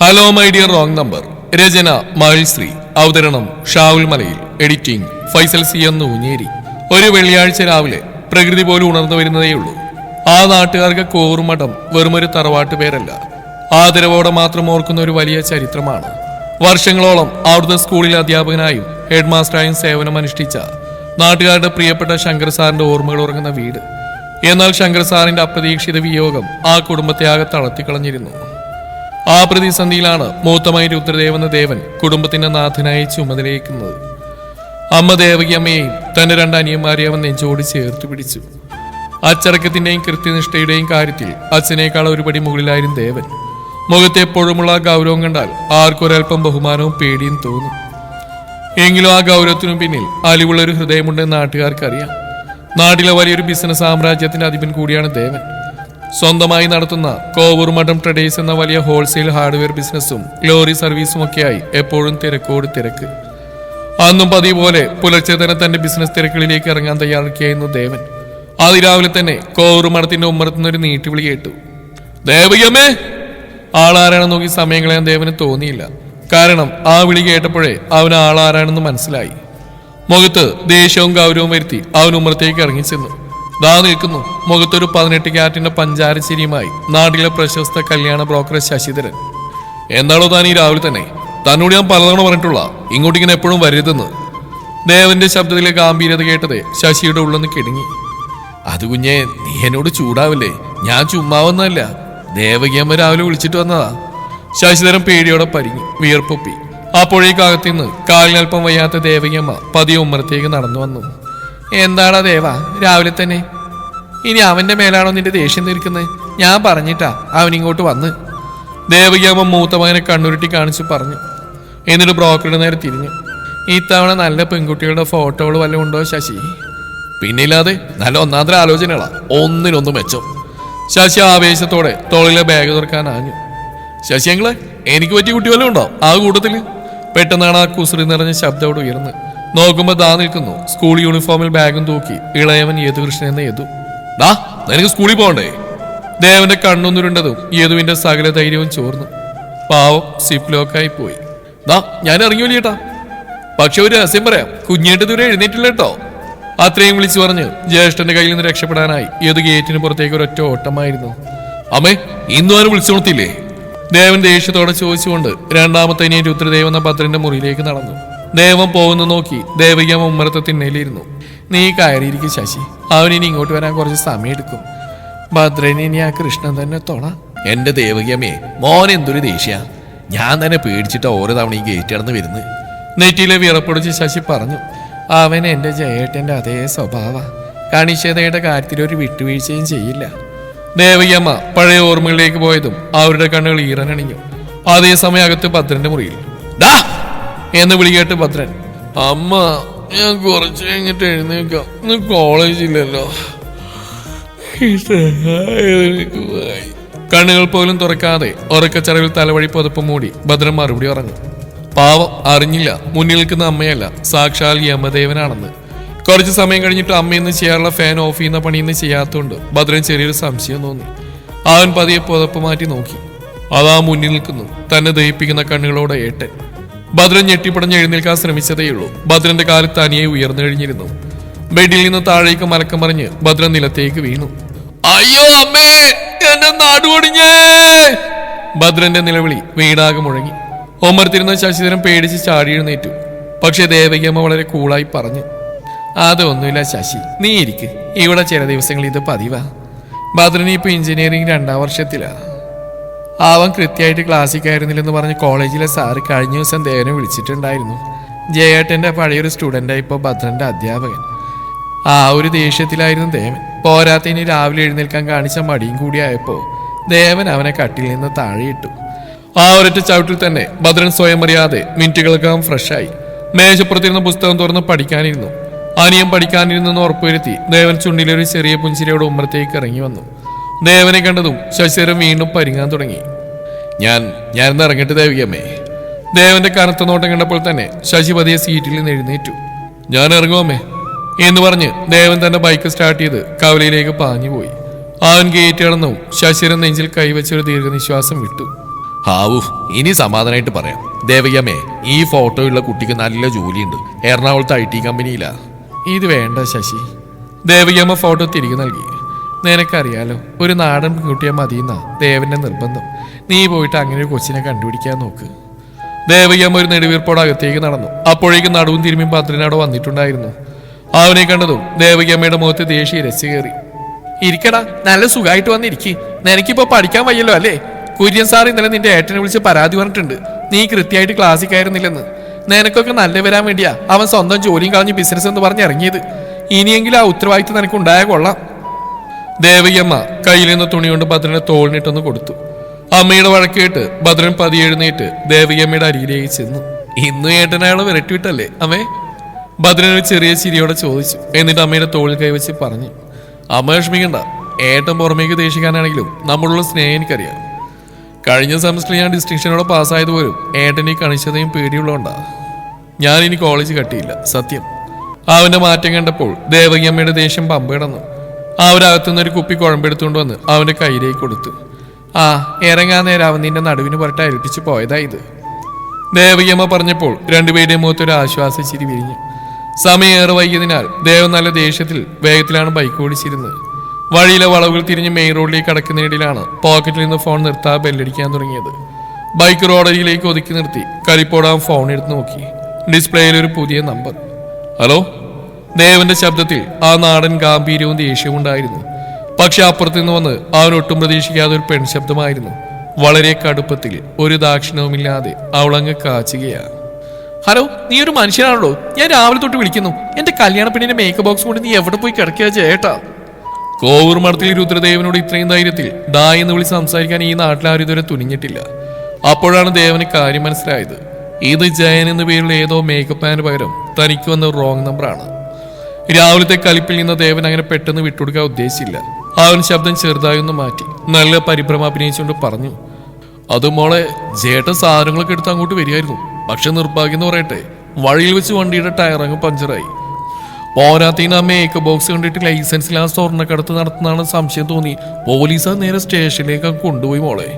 Hello my dear wrong number. രചന മഹൽശ്രീ. അവതരണം ഷാവുൽ മലയിൽ. എഡിറ്റിംഗ് ഫൈസൽ സി എന്ന് ഊഞ്ഞേരി. ഒരു വെള്ളിയാഴ്ച രാവിലെ പ്രകൃതി പോലും ഉണർന്നു വരുന്നതേയുള്ളൂ. ആ നാട്ടുകാർക്ക് കോറുമഠം വെറുമൊരു തറവാട്ട് പേരല്ല, ആദരവോടെ മാത്രം ഓർക്കുന്ന ഒരു വലിയ ചരിത്രമാണ്. വർഷങ്ങളോളം അവിടുത്തെ സ്കൂളിൽ അധ്യാപകനായും ഹെഡ് മാസ്റ്ററായും സേവനമനുഷ്ഠിച്ച നാട്ടുകാരുടെ പ്രിയപ്പെട്ട ശങ്കർ സാറിന്റെ ഓർമ്മകൾ ഉറങ്ങുന്ന വീട്. എന്നാൽ ശങ്കർ സാറിന്റെ അപ്രതീക്ഷിത വിയോഗം ആ കുടുംബത്തെ ആകെ തളർത്തിക്കളഞ്ഞിരുന്നു. ആ പ്രതിസന്ധിയിലാണ് മൂത്തമായി രുദ്രദേവ് എന്ന ദേവൻ കുടുംബത്തിന്റെ നാഥനായി ചുമതലയേക്കുന്നത്. അമ്മ ദേവകി അമ്മയെയും തന്റെ രണ്ട് അനിയന്മാരെ അവൻ നെഞ്ചോട് ചേർത്ത് പിടിച്ചു. അച്ചടക്കത്തിന്റെയും കൃത്യനിഷ്ഠയുടെയും കാര്യത്തിൽ അച്ഛനേക്കാൾ ഒരുപടി മുകളിലായിരുന്നു ദേവൻ. മുഖത്ത് എപ്പോഴുമുള്ള ഗൗരവം കണ്ടാൽ ആർക്കൊരൽപ്പം ബഹുമാനവും പേടിയും തോന്നും. എങ്കിലും ആ ഗൗരവത്തിനു പിന്നിൽ അലിവുള്ള ഒരു ഹൃദയമുണ്ടെന്ന് നാട്ടുകാർക്കറിയാം. നാട്ടിലെ വലിയൊരു ബിസിനസ് സാമ്രാജ്യത്തിന്റെ അധിപൻ കൂടിയാണ് ദേവൻ. സ്വന്തമായി നടത്തുന്ന കോവൂർമഠം ട്രഡേഴ്സ് എന്ന വലിയ ഹോൾസെയിൽ ഹാർഡ്വെയർ ബിസിനസ്സും ലോറി സർവീസും ഒക്കെയായി എപ്പോഴും തിരക്കോട് തിരക്ക്. അന്നും പതിവ് പോലെ പുലർച്ചെ തന്നെ തന്റെ ബിസിനസ് തിരക്കുകളിലേക്ക് ഇറങ്ങാൻ തയ്യാറാക്കിയായിരുന്നു ദേവൻ. അതിരാവിലെ തന്നെ കോവൂർമഠത്തിന്റെ ഉമ്മറത്തുനിന്ന് ഒരു നീട്ടിവിളി കേട്ടു. ദേവകിയമ്മേ! ആളാരാണെന്ന് നോക്കി സമയം കളയാൻ ദേവന് തോന്നിയില്ല. കാരണം ആ വിളി കേട്ടപ്പോഴേ അവൻ ആളാരാണെന്ന് മനസ്സിലായി. മുഖത്ത് ദേഷ്യവും ഗൗരവവും വരുത്തി അവൻ ഉമ്മറത്തേക്ക് ഇറങ്ങിച്ചെന്നു. ദാ നിൽക്കുന്നു മുഖത്തൊരു 18 ക്യാരറ്റിന്റെ പഞ്ചാരച്ചിരിയുമായി നാട്ടിലെ പ്രശസ്ത കല്യാണ ബ്രോക്കർ ശശിധരൻ. എന്താണോ താൻ ഈ രാവിലെ തന്നെ? തന്നോട് ഞാൻ പലതവണ പറഞ്ഞിട്ടുള്ള ഇങ്ങോട്ടിങ്ങനെ എപ്പോഴും വരരുതെന്ന്. ദേവന്റെ ശബ്ദത്തിലെ ഗാംഭീര്യത കേട്ടതേ ശശിയുടെ ഉള്ളൊന്ന് കിടുങ്ങി. അത് കുഞ്ഞെ, നീ എന്നോട് ചൂടാവില്ലേ? ഞാൻ ചുമ്മാവൊന്നല്ല, ദേവകിയമ്മ രാവിലെ വിളിച്ചിട്ട് വന്നതാ. ശശിധരൻ പേടിയോടെ പരിങ്ങി വിയർപ്പൊപ്പി. അപ്പോഴേക്കകത്തുനിന്ന് കാലിനൽപ്പം വയ്യാത്ത ദേവകിയമ്മ പതിയെ ഉമ്മറത്തേക്ക് നടന്നു വന്നു. എന്താടാ ദേവ രാവിലെ തന്നെ? ഇനി അവന്റെ മേലാണോ നിന്റെ ദേഷ്യം തീർക്കുന്നത്? ഞാൻ പറഞ്ഞിട്ടാ അവനിങ്ങോട്ട് വന്ന്. ദേവകിയമ്മ മൂത്ത മകനെ കണ്ണുരുട്ടി കാണിച്ചു പറഞ്ഞു. എന്നിട്ട് ബ്രോക്കറുടെ നേരെ തിരിഞ്ഞു. ഇത്തവണ നല്ല പെൺകുട്ടികളുടെ ഫോട്ടോകൾ വല്ലതും ഉണ്ടോ ശശി? പിന്നില്ലാതെ, നല്ല ഒന്നാന്തര ആലോചനകളാ, ഒന്നിനൊന്നും മെച്ചം. ശശി ആവേശത്തോടെ തോളിലെ ബാഗ് തുറക്കാൻ ആഞ്ഞു. ശശിയങ്ങളെ, എനിക്ക് പറ്റിയ കുട്ടി വല്ലതും ഉണ്ടോ ആ കൂട്ടത്തില്? പെട്ടെന്നാണ് ആ കുസൃതി നിറഞ്ഞ ശബ്ദത്തോട് ഉയർന്ന്. നോക്കുമ്പോ ദാ നിൽക്കുന്നു സ്കൂൾ യൂണിഫോമിൽ ബാഗും തൂക്കി ഇളയവൻ യദുകൃഷ്ണൻ എന്ന യദു. ദാ നിനക്ക് സ്കൂളിൽ പോകണ്ടേ? ദേവന്റെ കണ്ണൊന്നുരുണ്ടതും യദുവിന്റെ സകല ധൈര്യവും ചോർന്നു. പാവം സിപ്പ് ലോക്കായി പോയി. ദാ ഞാൻ ഇറങ്ങി വലിയേട്ടാ. പക്ഷെ ഒരു രഹസ്യം പറയാം, കുഞ്ഞേട്ട് ദൂരെ എഴുന്നേറ്റില്ല കേട്ടോ. അത്രയും വിളിച്ചു പറഞ്ഞ് ജ്യേഷ്ഠന്റെ കയ്യിൽ നിന്ന് രക്ഷപ്പെടാനായി യദു ഗേറ്റിന് പുറത്തേക്ക് ഒരൊറ്റ ഓട്ടമായിരുന്നു. അമ്മേ, ഇന്നും ആരും വിളിച്ചോണത്തില്ലേ? ദേവൻ ദേഷ്യത്തോടെ ചോദിച്ചുകൊണ്ട് രണ്ടാമത്തെ ഇനി രുദ്രദേവ് എന്ന ഭദ്രന്റെ മുറിയിലേക്ക് നടന്നു. ദേവൻ പോകുന്നു നോക്കി ദേവകിയമ്മ ഉമ്മറത്തെ തിണ്ണയിലിരുന്നു. നീ കയറിയിരിക്കും ശശി, അവനിനി ഇങ്ങോട്ട് വരാൻ കുറച്ച് സമയം എടുക്കും. ഭദ്രന് ഇനി ആ കൃഷ്ണൻ തന്നെ തൊള. എന്റെ ദേവകിയമ്മേ, മോൻ എന്തൊരു ദേഷ്യ! ഞാൻ തന്നെ പേടിച്ചിട്ട് ഓരോ തവണ ഈ ഗേറ്റ് കടന്ന് വരുന്നത്. നെറ്റിയിലെ വിറപ്പൊടിച്ച് ശശി പറഞ്ഞു. അവൻ എന്റെ ജയേട്ടന്റെ അതേ സ്വഭാവ, കണിശതയുടെ കാര്യത്തിൽ ഒരു വിട്ടുവീഴ്ചയും ചെയ്യില്ല. ദേവകിയമ്മ പഴയ ഓർമ്മകളിലേക്ക് പോയതും അവരുടെ കണ്ണുകൾ ഈറനണിഞ്ഞു. അതേസമയം അകത്ത് ഭദ്രന്റെ മുറിയിൽ ഡാ എന്ന് വിളി കേട്ട് ഭദ്രൻ. അമ്മ, ഞാൻ കുറച്ച് കഴിഞ്ഞിട്ട് എഴുന്നേക്കാം, ഇന്ന് കോളേജില്ലല്ലോ. കണ്ണുകൾ പോലും തുറക്കാതെ ഉറക്കച്ചറവിൽ തലവഴി പുതപ്പ് മൂടി ഭദ്രൻ മറുപടി പറഞ്ഞു. പാവം അറിഞ്ഞില്ല മുന്നിൽ നിൽക്കുന്ന അമ്മയല്ല, സാക്ഷാൽ യമദേവനാണെന്ന്. കുറച്ച് സമയം കഴിഞ്ഞിട്ട് അമ്മയിന്ന് ചെയ്യാറുള്ള ഫാൻ ഓഫ് ചെയ്യുന്ന പണിയിന്ന് ചെയ്യാത്തതുകൊണ്ട് ഭദ്രൻ ചെറിയൊരു സംശയം തോന്നി. അവൻ പതിയെ പുതപ്പ് മാറ്റി നോക്കി. അതാ മുന്നിൽ നിൽക്കുന്നു തന്നെ ദഹിപ്പിക്കുന്ന കണ്ണുകളോടെ ഏട്ടൻ. ഭദ്രൻ ഞെട്ടിപ്പടഞ്ഞ് എഴുന്നേൽക്കാൻ ശ്രമിച്ചതേയുള്ളൂ. ഭദ്രന്റെ കാല് തനിയെ ഉയർന്നു കഴിഞ്ഞിരുന്നു. ബെഡിൽ നിന്ന് താഴേക്ക് മലക്കം മറിഞ്ഞ് ഭദ്രൻ നിലത്തേക്ക് വീണു. അയ്യോ അമ്മേ, എന്നെ നാടുകൊടിഞ്ഞേ! ഭദ്രന്റെ നിലവിളി വീടാകെ മുഴങ്ങി. ഒമ്മർത്തിരുന്ന ശശിധരൻ പേടിച്ച് ചാടി എഴുന്നേറ്റു. പക്ഷെ ദേവകിയമ്മ വളരെ കൂളായി പറഞ്ഞു. അതൊന്നുമില്ല ശശി, നീ ഇരിക്ക്, ഇവിടെ ചില ദിവസങ്ങൾ ഇത് പതിവാ. ഭദ്രന് ഇപ്പൊ എഞ്ചിനീയറിംഗ് 2ാം വർഷത്തിലാ. അവൻ കൃത്യമായിട്ട് ക്ലാസ്സിൽ കയറുന്നില്ലെന്ന് പറഞ്ഞ് കോളേജിലെ സാറ് കഴിഞ്ഞ ദിവസം ദേവനെ വിളിച്ചിട്ടുണ്ടായിരുന്നു. ജയേട്ടന്റെ പഴയൊരു സ്റ്റുഡൻ്റായി ഇപ്പോൾ ഭദ്രന്റെ അധ്യാപകൻ. ആ ഒരു ദേഷ്യത്തിലായിരുന്നു ദേവൻ. പോരാത്തതിന് രാവിലെ എഴുന്നേൽക്കാൻ കാണിച്ച മടിയും കൂടിയായപ്പോൾ ദേവൻ അവനെ കട്ടിൽ നിന്ന് താഴെയിട്ടു. ആ ഒരൊറ്റ ചവിട്ടിൽ തന്നെ ഭദ്രൻ സ്വയം അറിയാതെ മിനിറ്റുകൾക്കകം ഫ്രഷായി. മേശപ്പുറത്തിരുന്ന പുസ്തകം തുറന്ന് പഠിക്കാനിരുന്നു. അനിയം പഠിക്കാനിരുന്നെന്ന് ഉറപ്പുവരുത്തി ദേവൻ ചുണ്ടിലൊരു ചെറിയ പുഞ്ചിരിയോടെ ഉമ്മറത്തേക്ക് ഇറങ്ങി വന്നു. ദേവനെ കണ്ടതും ശശിധരൻ വീണ്ടും പരിങ്ങാൻ തുടങ്ങി. ഞാനിന്ന് ഇറങ്ങട്ടെ ദേവികമ്മേ? ദേവന്റെ കനത്ത നോട്ടം കണ്ടപ്പോൾ തന്നെ ശശി പതിയെ സീറ്റിൽ നിന്ന് എഴുന്നേറ്റു. ഞാൻ ഇറങ്ങുമമ്മേ എന്ന് പറഞ്ഞ് ദേവൻ തന്റെ ബൈക്ക് സ്റ്റാർട്ട് ചെയ്ത് കവലയിലേക്ക് പാഞ്ഞുപോയി. അവൻ ഗേറ്റ് കടന്നു ശശിധരൻ നെഞ്ചിൽ കൈവച്ചൊരു ദീർഘനിശ്വാസം വിട്ടു. ഹാവു, ഇനി സമാധാനമായിട്ട് പറയാം. ദേവകിയമ്മേ, ഈ ഫോട്ടോയുള്ള കുട്ടിക്ക് നല്ല ജോലിയുണ്ട്, എറണാകുളത്ത് IT കമ്പനിയിലാ. ഇത് വേണ്ട ശശി. ദേവകിയമ്മ ഫോട്ടോ തിരികെ നൽകി. നിനക്കറിയാലോ, ഒരു നാടൻ പെൺകുട്ടിയെ മതിയെന്നാ ദേവന്റെ നിർബന്ധം. നീ പോയിട്ട് അങ്ങനെ ഒരു കൊച്ചിനെ കണ്ടുപിടിക്കാൻ നോക്ക്. ദേവകിയമ്മ ഒരു നെടുവീർപ്പോടെ അകത്തേക്ക് നടന്നു. അപ്പോഴേക്കും നടുവും തിരുമ്മിയും ഭദ്രനോട് വന്നിട്ടുണ്ടായിരുന്നു. അവനെ കണ്ടതും ദേവകിയമ്മയുടെ മുഖത്ത് ദേഷ്യം ഇരച്ചു കയറി. ഇരിക്കടാ, നല്ല സുഖമായിട്ട് വന്നിരിക്കും. നിനക്കിപ്പോ പഠിക്കാൻ വയ്യല്ലോ അല്ലേ? കുര്യൻ സാർ ഇന്നലെ നിന്റെ ഏട്ടനെ വിളിച്ച് പരാതി പറഞ്ഞിട്ടുണ്ട്, നീ കൃത്യമായിട്ട് ക്ലാസ്സിൽ കയറുന്നില്ലെന്ന്. നിനക്കൊക്കെ നല്ല വരാൻ വേണ്ടിയാ അവൻ സ്വന്തം ജോലിയും കളഞ്ഞ് ബിസിനസ് എന്ന് പറഞ്ഞ് ഇറങ്ങിയത്. ഇനിയെങ്കിലും ആ ഉത്തരവാദിത്വം നിനക്ക് ഉണ്ടായ കൊള്ളാം. ദേവകിയമ്മ കയ്യിൽ നിന്ന് തുണി കൊണ്ട് ഭദ്രനെ തോളിനിട്ടൊന്ന് കൊടുത്തു. അമ്മയുടെ വഴക്ക് കേട്ട് ഭദ്രൻ പതിയെ എഴുന്നേറ്റ് ദേവകിയമ്മയുടെ അരികിലേക്ക് ചെന്നു. ഇന്ന് ഏട്ടനയാളെ വിരട്ടിവിട്ടല്ലേ അമ്മേ? ഭദ്രൻ ഒരു ചെറിയ ചിരിയോടെ ചോദിച്ചു. എന്നിട്ട് അമ്മയുടെ തോളിൽ കൈവച്ച് പറഞ്ഞു, അമ്മ വിഷമിക്കണ്ട. ഏട്ടൻ പുറമേക്ക് ദേഷിക്കാനാണെങ്കിലും നമ്മളുള്ള സ്നേഹം എനിക്കറിയാം. കഴിഞ്ഞ സെമസ്റ്ററിൽ ഞാൻ ഡിസ്റ്റിങ്ഷനോടെ പാസ്സായത് പോലും ഏട്ടൻ ഈ കണിശതയും പേടിയുള്ളതുകൊണ്ടാ. ഞാൻ ഇനി കോളേജ് കട്ടിയില്ല, സത്യം. അവന്റെ മാറ്റം കണ്ടപ്പോൾ ദേവകിയമ്മയുടെ ദേഷ്യം പമ്പ കിടന്നു. അവരകത്തുനിന്ന് ഒരു കുപ്പി കുഴമ്പെടുത്തുകൊണ്ട് വന്ന് അവന്റെ കയ്യിലേക്ക് കൊടുത്തു. ആ, ഇറങ്ങാൻ നേരം അവൻ നിന്റെ നടുവിന് പുറട്ട് ഏൽപ്പിച്ചു പോയതാ ഇത്. ദേവകിയമ്മ പറഞ്ഞപ്പോൾ രണ്ടുപേരുടെയും മുഖത്തൊരു ആശ്വാസച്ചിരി വിരിഞ്ഞു. സമയമേറെ വൈകിയതിനാൽ ദേവൻ നല്ല ദേഷ്യത്തിൽ വേഗത്തിലാണ് ബൈക്ക് ഓടിച്ചിരുന്നത്. വഴിയിലെ വളവുകൾ തിരിഞ്ഞ് മെയിൻ റോഡിലേക്ക് കടക്കുന്നതിനിടയിലാണ് പോക്കറ്റിൽ നിന്ന് ഫോൺ നിർത്താതെ ബെല്ലടിക്കാൻ തുടങ്ങിയത്. ബൈക്ക് റോഡരിയിലേക്ക് ഒതുക്കി നിർത്തി കരിപ്പോടാൻ ഫോൺ എടുത്ത് നോക്കി. ഡിസ്പ്ലേയിൽ ഒരു പുതിയ നമ്പർ. ഹലോ. ദേവന്റെ ശബ്ദത്തിൽ ആ നാടൻ ഗാംഭീര്യവും ദേഷ്യവും ഉണ്ടായിരുന്നു. പക്ഷെ അപ്പുറത്തു നിന്ന് വന്ന് അവനൊട്ടും പ്രതീക്ഷിക്കാതെ ഒരു പെൺശബ്ദമായിരുന്നു. വളരെ കടുപ്പത്തിൽ, ഒരു ദാക്ഷിണ്യവുമില്ലാതെ അവളങ്ങ് കാച്ചുകയാ. ഹലോ, നീ ഒരു മനുഷ്യനാണല്ലോ. ഞാൻ രാവിലെ തൊട്ട് വിളിക്കുന്നു. എന്റെ കല്യാണ പെണ്ണിന്റെ മേക്കപ്പ് ബോക്സ് കൊണ്ട് നീ എവിടെ പോയി കിടക്കുക ചേട്ടാ? കോവൂർ മഠത്തിൽ രുദ്രദേവനോട് ഇത്രയും ധൈര്യത്തിൽ ഡാ എന്ന് വിളിച്ച് സംസാരിക്കാൻ ഈ നാട്ടിലാരും ഇതുവരെ തുനിഞ്ഞിട്ടില്ല. അപ്പോഴാണ് ദേവന് കാര്യം മനസ്സിലായത്. ഇത് ജയൻ എന്ന പേരുള്ള ഏതോ മേക്കപ്പ് മാന് പകരം തനിക്ക് വന്ന റോങ് നമ്പറാണ്. രാവിലത്തെ കലിപ്പിൽ നിന്ന് ദേവൻ അങ്ങനെ പെട്ടെന്ന് വിട്ടുകൊടുക്കാൻ ഉദ്ദേശിച്ചില്ല. അവൻ ശബ്ദം ചെറുതായി ഒന്ന് മാറ്റി നല്ല പരിഭ്രമം അഭിനയിച്ചുകൊണ്ട് പറഞ്ഞു, അത് മോളെ, ജേട്ടൻ സാധനങ്ങളൊക്കെ എടുത്ത് അങ്ങോട്ട് വരികയായിരുന്നു. പക്ഷെ നിർഭാഗ്യം എന്ന് പറയട്ടെ, വഴിയിൽ വെച്ച് വണ്ടിയുടെ ടയറങ്ങ് പഞ്ചറായി. പോരാത്തീന് ആ മേക്കപ്പ് ബോക്സ് കണ്ടിട്ട് ലൈസൻസിലാ സ്വർണ്ണക്കടത്ത് നടത്തുന്നതാണ് സംശയം തോന്നി പോലീസ് ആ നേരെ സ്റ്റേഷനിലേക്ക് കൊണ്ടുപോയി. മോളെ,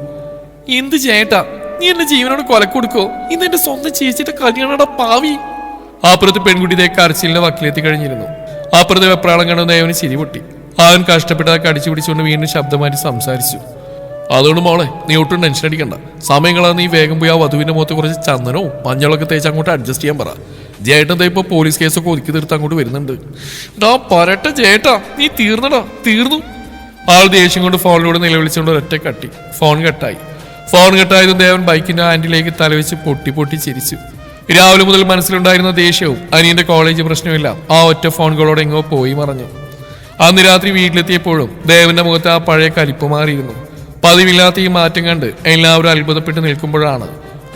എന്ത് ചേട്ടാ, നീ എന്റെ ജീവനോട് കൊലക്കൊടുക്കോ? ഇന്ന് എന്റെ സ്വന്തം ചേച്ചിയുടെ കല്യാണയുടെ പാവി. അപ്പുറത്ത് പെൺകുട്ടിയെ കരച്ചിലിന്റെ വക്കിലെത്തി കഴിഞ്ഞിരുന്നു. അപ്പുറത്തെ വെപ്രാളം കണ്ട ദേവന് ചിരി പൊട്ടി. അവൻ കഷ്ടപ്പെട്ടതൊക്കെ അടിച്ചു പിടിച്ചുകൊണ്ട് വീണ്ടും ശബ്ദം മാറ്റി സംസാരിച്ചു. അതുകൊണ്ട് മോളെ, നീ ഒട്ടും ടെൻഷൻ അടിക്കണ്ട. സമയങ്ങളാണ്, നീ വേഗം പോയി ആ വധുവിന്റെ മുഖത്ത് കുറച്ച് ചന്ദനവും മഞ്ഞളൊക്കെ തേച്ച് അങ്ങോട്ട് അഡ്ജസ്റ്റ് ചെയ്യാൻ പറ. ജേട്ടൻ ഇപ്പൊ പോലീസ് കേസൊക്കെ ഒതുക്കി തീർത്ത് അങ്ങോട്ട് വരുന്നുണ്ട്. ഡാ പറട്ടെ ചേട്ടാ, നീ തീർന്നടാ, തീർന്നു. ആൾ ദേഷ്യം കൊണ്ട് ഫോണിലൂടെ നിലവിളിച്ചുകൊണ്ട് ഒരൊറ്റ കട്ടി. ഫോൺ കട്ടായി. ഫോൺ കട്ടായതും ദേവൻ ബൈക്കിന്റെ ഹാൻഡിലേക്ക് തലവെച്ച് പൊട്ടി പൊട്ടി ചിരിച്ചു. രാവിലെ മുതൽ മനസ്സിലുണ്ടായിരുന്ന ദേഷ്യവും അനിയന്റെ കോളേജ് പ്രശ്നവുമെല്ലാം ആ ഒറ്റ ഫോൺ കോളോടെ എങ്ങോ പോയി മറഞ്ഞു. അന്ന് രാത്രി വീട്ടിലെത്തിയപ്പോഴും ദേവന്റെ മുഖത്ത് ആ പഴയ കലിപ്പ് മാറിയിരുന്നു. പതിവില്ലാത്ത ഈ മാറ്റം കണ്ട് എല്ലാവരും അത്ഭുതപ്പെട്ട് നിൽക്കുമ്പോഴാണ്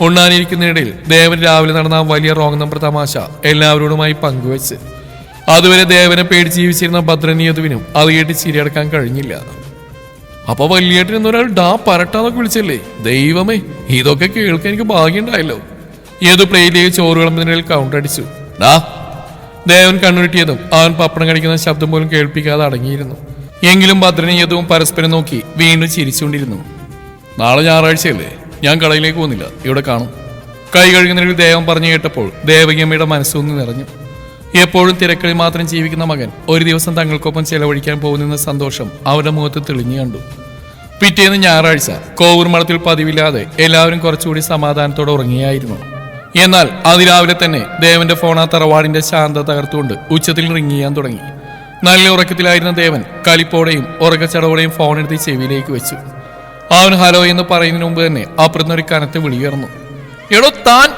ഉണ്ണാനിരിക്കുന്നതിനിടയിൽ ദേവൻ രാവിലെ നടന്ന ആ വലിയ റോങ് നമ്പർ തമാശ എല്ലാവരോടുമായി പങ്കുവെച്ച്. അതുവരെ ദേവനെ പേടിച്ച് ജീവിച്ചിരുന്ന ഭദ്രൻ യദുവിനും അത് കേട്ട് ചിരിയടക്കാൻ കഴിഞ്ഞില്ല. അപ്പൊ വലിയേട്ടൻ എന്നൊരാൾ ഡാ പരട്ടാന്നൊക്കെ വിളിച്ചല്ലേ? ദൈവമേ, ഇതൊക്കെ കേൾക്കാൻ എനിക്ക് ഭാഗ്യമുണ്ടായല്ലോ. യദു പ്ലേറ്റിലേക്ക് ചോറ് വിളമ്പുന്നതിനിടയിൽ കൗണ്ടർ അടിച്ചു. ഡാ. ദേവൻ കണ്ണുരുട്ടിയതും അവൻ പപ്പടം കടിക്കുന്ന ശബ്ദം പോലും കേൾപ്പിക്കാതെ അടങ്ങിയിരുന്നു. എങ്കിലും ഭദ്രനും യദുവും പരസ്പരം നോക്കി വീണ്ടും ചിരിച്ചുകൊണ്ടിരുന്നു. നാളെ ഞായറാഴ്ചയല്ലേ, ഞാൻ കടയിലേക്ക് പോകുന്നില്ല, ഇവിടെ കാണും. കൈ കഴുകുന്നതിൽ ദേവൻ പറഞ്ഞു കേട്ടപ്പോൾ ദേവകിയമ്മയുടെ മനസ്സൊന്ന് നിറഞ്ഞു. എപ്പോഴും തിരക്കളിൽ മാത്രം ജീവിക്കുന്ന മകൻ ഒരു ദിവസം തങ്ങൾക്കൊപ്പം ചെലവഴിക്കാൻ പോകുന്ന സന്തോഷം അവരുടെ മുഖത്ത് തെളിഞ്ഞു കണ്ടു. പിറ്റേന്ന് ഞായറാഴ്ച കോവൂർ മഠത്തിൽ പതിവില്ലാതെ എല്ലാവരും കുറച്ചുകൂടി സമാധാനത്തോടെ ഉറങ്ങിയായിരുന്നു. എന്നാൽ അതിരാവിലെ തന്നെ ദേവന്റെ ഫോൺ ആ തറവാടിന്റെ ശാന്തത തകർത്തുകൊണ്ട് ഉച്ചത്തിൽ റിങ് ചെയ്യാൻ തുടങ്ങി. നല്ല ഉറക്കത്തിലായിരുന്ന ദേവൻ കലിപ്പോടെയും ഉറക്കച്ചടവോടെയും ഫോൺ എടുത്ത് ചെവിയിലേക്ക് വെച്ചു. അവൻ ഹലോ എന്ന് പറയുന്നതിന് മുമ്പ് തന്നെ അപ്പുറത്തൊരു കനത്ത് വിളിയുയർന്നു. എടോ താൻ!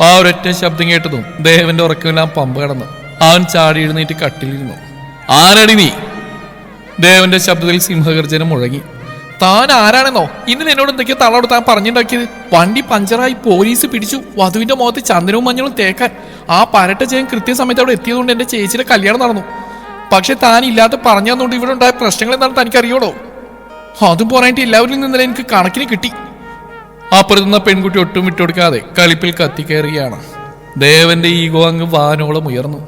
ആ ഒരൊറ്റ ശബ്ദം കേട്ടതും ദേവന്റെ ഉറക്കമെല്ലാം പമ്പ കടന്നു. അവൻ ചാടി എഴുന്നേറ്റ് കട്ടിലിരുന്നു. ആരടി നീ? ദേവന്റെ ശബ്ദത്തിൽ സിംഹഗർജനം മുഴങ്ങി. താൻ ആരാണെന്നോ? ഇന്നലെ എന്നോട് എന്തൊക്കെയോ തളോട് താൻ പറഞ്ഞുണ്ടാക്കിയത്. വണ്ടി പഞ്ചറായി, പോലീസ് പിടിച്ചു, വധുവിന്റെ മുഖത്ത് ചന്ദനവും മഞ്ഞളും തേക്കാൻ. ആ പരട്ട ജയൻ കൃത്യസമയത്ത് അവിടെ എത്തിയതുകൊണ്ട് എന്റെ ചേച്ചിയുടെ കല്യാണം നടന്നു. പക്ഷെ താൻ ഇല്ലാത്ത പറഞ്ഞു തന്നുകൊണ്ട് ഇവിടെ ഉണ്ടായ പ്രശ്നങ്ങൾ എന്താണെന്ന് തനിക്കറിയോടോ? അതും പോരായിട്ട് എല്ലാവരിൽ നിന്നല്ലേ എനിക്ക് കണക്കിന് കിട്ടി. അപ്പുറത്തുനിന്ന പെൺകുട്ടി ഒട്ടും വിട്ടുകൊടുക്കാതെ കളിപ്പിൽ കത്തിക്കയറുകയാണ്. ദേവന്റെ ഈഗോ അങ്ങ് വാനോളം ഉയർന്നു.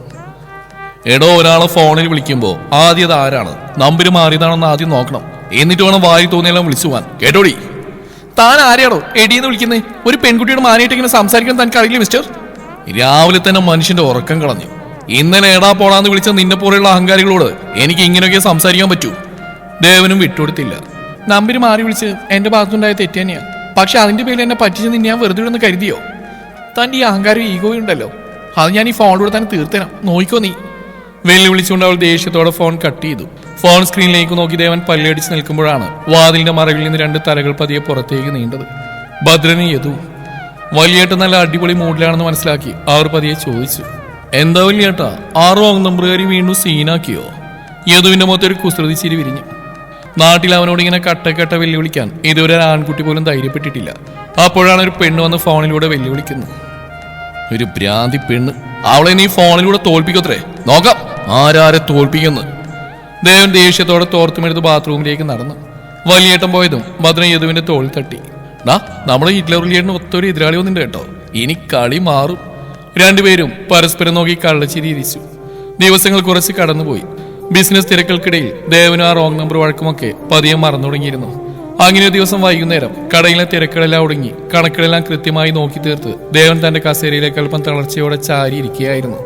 എടോ, ഒരാളെ ഫോണിൽ വിളിക്കുമ്പോ ആദ്യം അത് ആരാണ്, നമ്പര് മാറിയതാണെന്ന് ആദ്യം നോക്കണം. എന്നിട്ട് വേണം വായി തോന്നിയെല്ലാം വിളിച്ചു പോവാൻ, കേട്ടോടി? താൻ ആരെയാണോ എടിയെന്ന് വിളിക്കുന്നത്? ഒരു പെൺകുട്ടിയോട് മാനായിട്ട് ഇങ്ങനെ സംസാരിക്കാൻ തനിക്ക് അറിയില്ല മിസ്റ്റർ? രാവിലെ തന്നെ മനുഷ്യന്റെ ഉറക്കം കളഞ്ഞു. ഇന്നലെ എടാ പോടാന്ന് വിളിച്ച നിന്നെ പോലെയുള്ള അഹങ്കാരികളോട് എനിക്ക് ഇങ്ങനെയൊക്കെ സംസാരിക്കാൻ പറ്റൂ. ദേവനും വിട്ടുകൊടുത്തില്ല. നമ്പര് മാറി വിളിച്ച് എന്റെ ഭാഗത്തുണ്ടായ തെറ്റ് തന്നെയാ. പക്ഷെ അതിന്റെ പേരിൽ എന്നെ പറ്റിച്ച് നിന്നെ ഞാൻ വെറുതെ ഇടുന്ന് കരുതിയോ? തന്റെ ഈ അഹങ്കാരം ഈഗോ ഉണ്ടല്ലോ, അത് ഞാൻ ഈ ഫോണിലൂടെ തന്നെ തീർത്തരാം, നോയിക്കോ നീ. വെല്ലുവിളിച്ചുകൊണ്ട് അവൾ ദേഷ്യത്തോടെ ഫോൺ കട്ട് ചെയ്തു. ഫോൺ സ്ക്രീനിലേക്ക് നോക്കി ദേവൻ പല്ലടിച്ച് നിൽക്കുമ്പോഴാണ് വാതിലിന്റെ മറവിൽ നിന്ന് 2 തലകൾ പതിയെ പുറത്തേക്ക് നീണ്ടത്. ഭദ്രനും യദു. വലിയേട്ട നല്ല അടിപൊളി മൂഡിലാണെന്ന് മനസ്സിലാക്കി അവർ പതിയെ ചോദിച്ചു, എന്താ വലിയേട്ടാ, ആ റോങ് നമ്പറുകാരി വീണ്ടും സീനാക്കിയോ? യദുവിന്റെ മൊത്തം ഒരു കുസൃതി ചിരി വിരിഞ്ഞു. നാട്ടിൽ അവനോട് ഇങ്ങനെ കട്ടക്കട്ട വെല്ലുവിളിക്കാൻ ഇതുവരെ ആൺകുട്ടി പോലും ധൈര്യപ്പെട്ടിട്ടില്ല. അപ്പോഴാണ് ഒരു പെണ്ണ് വന്ന് ഫോണിലൂടെ വെല്ലുവിളിക്കുന്നത്. ഒരു ഭ്രാന്തി പെണ്ണ്, അവളെ നീ ഫോണിലൂടെ തോൽപ്പിക്കത്രേ, നോക്കാം ആരാരെ തോൽപ്പിക്കുന്നു. ദേവൻ ദേഷ്യത്തോടെ തോർത്തുമെടുത്ത് ബാത്റൂമിലേക്ക് നടന്നു. വലിയേട്ടൻ പോയതും ഭദ്രൻ യദുവിന്റെ തോളിൽ തട്ടി. നമ്മുടെ ഹിറ്റ്ലർ വലിയേട്ടന് ഒത്തൊരു എതിരാളി വന്നിട്ടുണ്ട് കേട്ടോ, ഇനി കളി മാറും. രണ്ടുപേരും പരസ്പരം നോക്കി കള്ളച്ചിരി ഇരിച്ചു. ദിവസങ്ങൾ കുറച്ച് കടന്നുപോയി. ബിസിനസ് തിരക്കുകൾക്കിടയിൽ ദേവനും ആ റോങ് നമ്പർ വഴക്കുമൊക്കെ പതിയെ മറന്നു തുടങ്ങിയിരുന്നു. അങ്ങനെ ഒരു ദിവസം വൈകുന്നേരം കടയിലെ തിരക്കുകളെല്ലാം ഒടുങ്ങി കണക്കുകളെല്ലാം കൃത്യമായി നോക്കി തീർത്ത് ദേവൻ തന്റെ കസേരയിലേക്ക് അല്പം തളർച്ചയോടെ ചാരി ഇരിക്കുകയായിരുന്നു.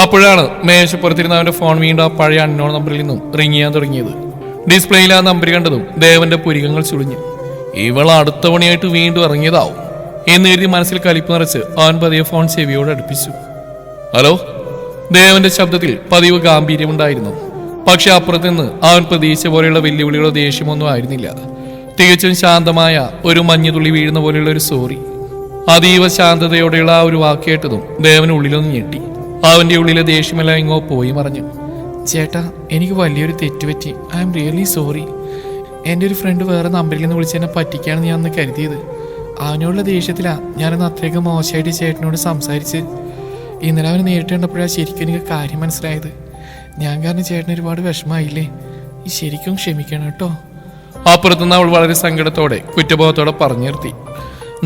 അപ്പോഴാണ് മേശപ്പുറത്തിരുന്ന അവന്റെ ഫോൺ വീണ്ടും ആ പഴയ അൺനോൺ നമ്പറിൽ നിന്നും റിങ് ചെയ്യാൻ തുടങ്ങിയത്. ഡിസ്പ്ലേയിൽ ആ നമ്പർ കണ്ടതും ദേവന്റെ പുരികങ്ങൾ ചുളിഞ്ഞു. ഇവൾ അടുത്ത പണിയായിട്ട് വീണ്ടും ഇറങ്ങിയതാവും എന്ന് കരുതി മനസ്സിൽ കലിപ്പ് നിറച്ച് അവൻ പതിയെ ഫോൺ ചെവിയോട് അടുപ്പിച്ചു. ഹലോ. ദേവന്റെ ശബ്ദത്തിൽ പതിവ് ഗാംഭീര്യമുണ്ടായിരുന്നു. പക്ഷെ അപ്പുറത്ത് നിന്ന് അവൻ പ്രതീക്ഷ പോലെയുള്ള വെല്ലുവിളികളോ ദേഷ്യമൊന്നും ആയിരുന്നില്ല. തികച്ചും ശാന്തമായ ഒരു മഞ്ഞുതുള്ളി വീഴുന്ന പോലെയുള്ള ഒരു സോറി. അതീവ ശാന്തതയോടെയുള്ള ആ ഒരു വാക്ക് കേട്ടതും ദേവന് ഉള്ളിലൊന്ന് ഞെട്ടി. അവന്റെ ഉള്ളിലെ ദേഷ്യമെല്ലാം ഇങ്ങോ പോയി മറഞ്ഞു. ചേട്ടാ, എനിക്ക് വലിയൊരു തെറ്റുപറ്റി. I am really sorry. എൻ്റെ ഒരു ഫ്രണ്ട് വേറെ നമ്പറിൽ നിന്ന് വിളിച്ച് എന്നെ പറ്റിക്കാണെന്ന് ഞാൻ അന്ന് കരുതിയത്. അവനോടുള്ള ദേഷ്യത്തിലാണ് ഞാനന്ന് അത്രയൊക്കെ മോശമായിട്ട് ചേട്ടനോട് സംസാരിച്ച്. ഇന്നലെ അവന് നേരിട്ട് കണ്ടപ്പോഴാണ് ശരിക്കും എനിക്ക് കാര്യം മനസ്സിലായത്. ഞാൻ കാരണം ചേട്ടന് ഒരുപാട് വിഷമമായില്ലേ? ശരിക്കും ക്ഷമിക്കണം കേട്ടോ. അപ്പുറത്തുനിന്ന് അവൾ വളരെ സങ്കടത്തോടെ കുറ്റബോധത്തോടെ പറഞ്ഞു നിർത്തി.